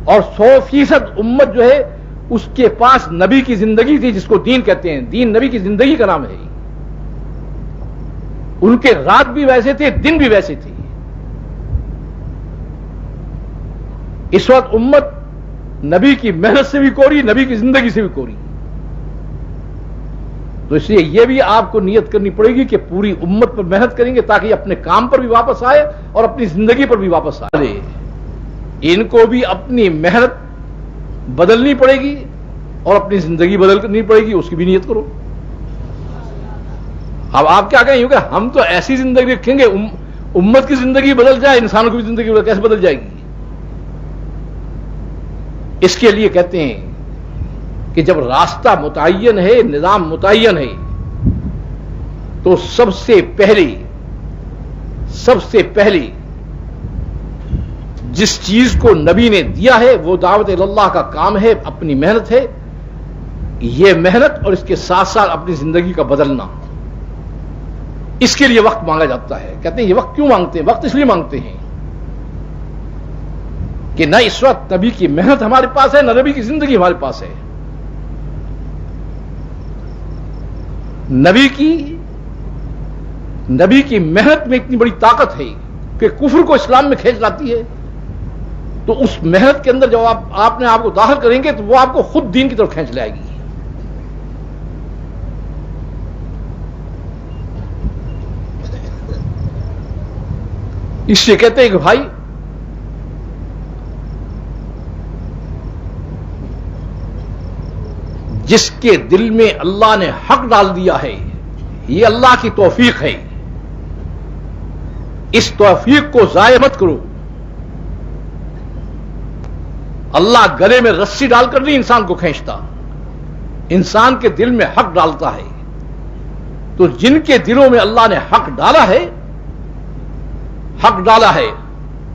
اور 100% امت جو ہے اس کے پاس نبی کی زندگی تھی, جس کو دین کہتے ہیں. دین نبی کی زندگی کا نام ہے. ان کے رات بھی ویسے تھے, دن بھی ویسے تھے. اس وقت امت نبی کی محنت سے بھی کوری, نبی کی زندگی سے بھی کوری. تو اس لیے یہ بھی آپ کو نیت کرنی پڑے گی کہ پوری امت پر محنت کریں گے تاکہ اپنے کام پر بھی واپس آئے اور اپنی زندگی پر بھی واپس آئے. ان کو بھی اپنی محنت بدلنی پڑے گی اور اپنی زندگی بدلنی پڑے گی, اس کی بھی نیت کرو. اب آپ کیا کہیں گے ہم تو ایسی زندگی رکھیں گے امت کی زندگی بدل جائے, انسانوں کی بھی زندگی کیسے بدل جائے گی؟ اس کے لیے کہتے ہیں کہ جب راستہ متعین ہے, نظام متعین ہے, تو سب سے پہلے جس چیز کو نبی نے دیا ہے وہ دعوت اللہ کا کام ہے, اپنی محنت ہے. یہ محنت اور اس کے ساتھ ساتھ اپنی زندگی کا بدلنا, اس کے لیے وقت مانگا جاتا ہے. کہتے ہیں یہ وقت کیوں مانگتے ہیں؟ وقت اس لیے مانگتے ہیں کہ نہ اس وقت نبی کی محنت ہمارے پاس ہے, نہ نبی کی زندگی ہمارے پاس ہے. نبی کی محنت میں اتنی بڑی طاقت ہے کہ کفر کو اسلام میں کھینچ لاتی ہے، تو اس محنت کے اندر جب آپ نے آپ کو داخل کریں گے تو وہ آپ کو خود دین کی طرف کھینچ لائے گی۔ اس لیے کہتے ہیں کہ بھائی جس کے دل میں اللہ نے حق ڈال دیا ہے، یہ اللہ کی توفیق ہے، اس توفیق کو ضائع مت کرو۔ اللہ گلے میں رسی ڈال کر نہیں انسان کو کھینچتا، انسان کے دل میں حق ڈالتا ہے۔ تو جن کے دلوں میں اللہ نے حق ڈالا ہے،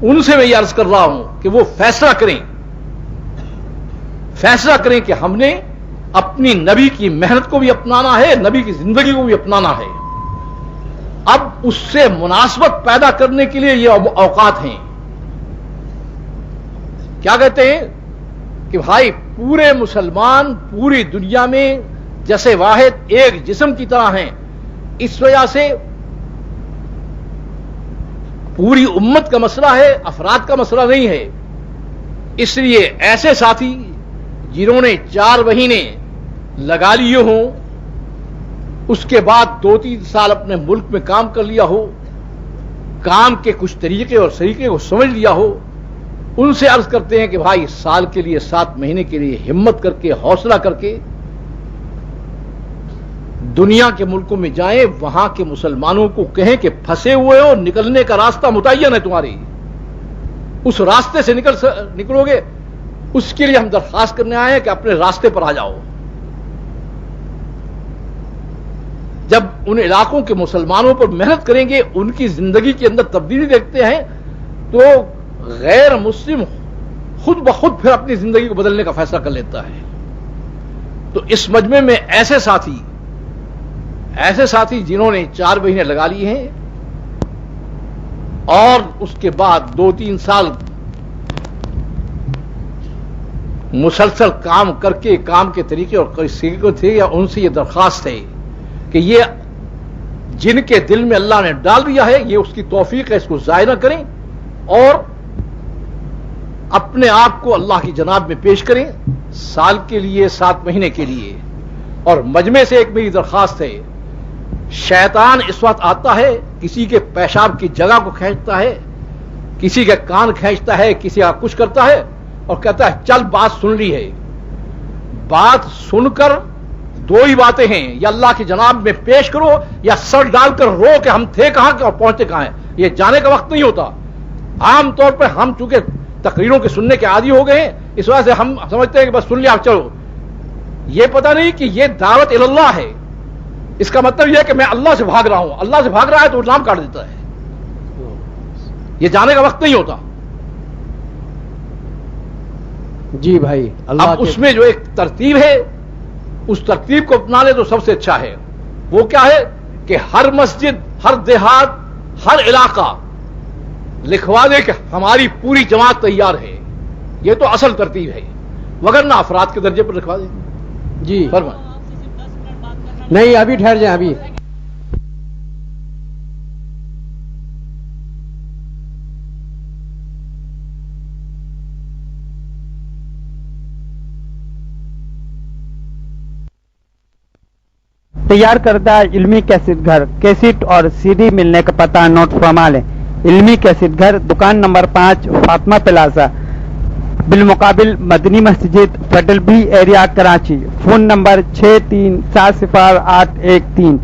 ان سے میں یہ عرض کر رہا ہوں کہ وہ فیصلہ کریں کہ ہم نے اپنی نبی کی محنت کو بھی اپنانا ہے، نبی کی زندگی کو بھی اپنانا ہے۔ اب اس سے مناسبت پیدا کرنے کے لیے یہ اوقات ہیں۔ کیا کہتے ہیں کہ بھائی پورے مسلمان پوری دنیا میں جیسے واحد ایک جسم کی طرح ہیں، اس وجہ سے پوری امت کا مسئلہ ہے، افراد کا مسئلہ نہیں ہے۔ اس لیے ایسے ساتھی جنہوں نے 4 مہینے لگا لیے ہوں، اس کے بعد 2-3 سال اپنے ملک میں کام کر لیا ہو، کام کے کچھ طریقے اور سلیقے کو سمجھ لیا ہو، ان سے عرض کرتے ہیں کہ بھائی سال کے لیے 7 مہینے کے لیے ہمت کر کے حوصلہ کر کے دنیا کے ملکوں میں جائیں، وہاں کے مسلمانوں کو کہیں کہ پھنسے ہوئے ہو، نکلنے کا راستہ متعین ہے تمہاری، اس راستے سے نکلو گے، اس کے لیے ہم درخواست کرنے آئے ہیں کہ اپنے راستے پر آ جاؤ۔ جب ان علاقوں کے مسلمانوں پر محنت کریں گے، ان کی زندگی کے اندر تبدیلی دیکھتے ہیں، تو غیر مسلم خود بخود پھر اپنی زندگی کو بدلنے کا فیصلہ کر لیتا ہے۔ تو اس مجمع میں ایسے ساتھی جنہوں نے 4 مہینے لگا لیے ہیں اور اس کے بعد 2-3 سال مسلسل کام کر کے کام کے طریقے اور سلیقے تھے، یا ان سے یہ درخواست ہے کہ یہ جن کے دل میں اللہ نے ڈال دیا ہے، یہ اس کی توفیق ہے، اس کو ضائع نہ کریں اور اپنے آپ کو اللہ کی جناب میں پیش کریں سال کے لیے 7 مہینے کے لیے۔ اور مجمع سے ایک میری درخواست ہے، شیطان اس وقت آتا ہے، کسی کے پیشاب کی جگہ کو کھینچتا ہے، کسی کے کان کھینچتا ہے، کسی کا کچھ کرتا ہے اور کہتا ہے چل بات سن لی ہے۔ بات سن کر 2 ہی باتیں ہیں، یا اللہ کی جناب میں پیش کرو یا سر ڈال کر رو کہ ہم تھے کہاں اور پہنچے کہاں ہیں۔ یہ جانے کا وقت نہیں ہوتا۔ عام طور پر ہم چونکہ تقریروں کے سننے کے عادی ہو گئے ہیں، اس وجہ سے ہم سمجھتے ہیں کہ بس سن لیا چلو۔ یہ پتہ نہیں کہ یہ دعوت اللہ ہے۔ اس کا مطلب یہ ہے کہ میں اللہ سے بھاگ رہا ہوں، اللہ سے بھاگ رہا ہے تو نام کاٹ دیتا ہے۔ یہ جانے کا وقت نہیں ہوتا۔ جی بھائی، اب اس میں جو ایک ترتیب ہے، اس ترتیب کو اپنا لے تو سب سے اچھا ہے۔ وہ کیا ہے کہ ہر مسجد، ہر دیہات، ہر علاقہ لکھوا دے کہ ہماری پوری جماعت تیار ہے۔ یہ تو اصل ترتیب ہے، وگرنہ افراد کے درجے پر لکھوا دیں۔ جی فرمائیں۔ نہیں، ابھی ٹھہر جائیں۔ ابھی تیار کردہ علمی کیسٹ گھر، کیسٹ اور CD ملنے کا پتہ نوٹ فرما لیں۔ علمی کیسٹ گھر، دکان نمبر 5، فاطمہ پلازا، بالمقابل مدنی مسجد، federal be area, Karachi. Phone number 63700813۔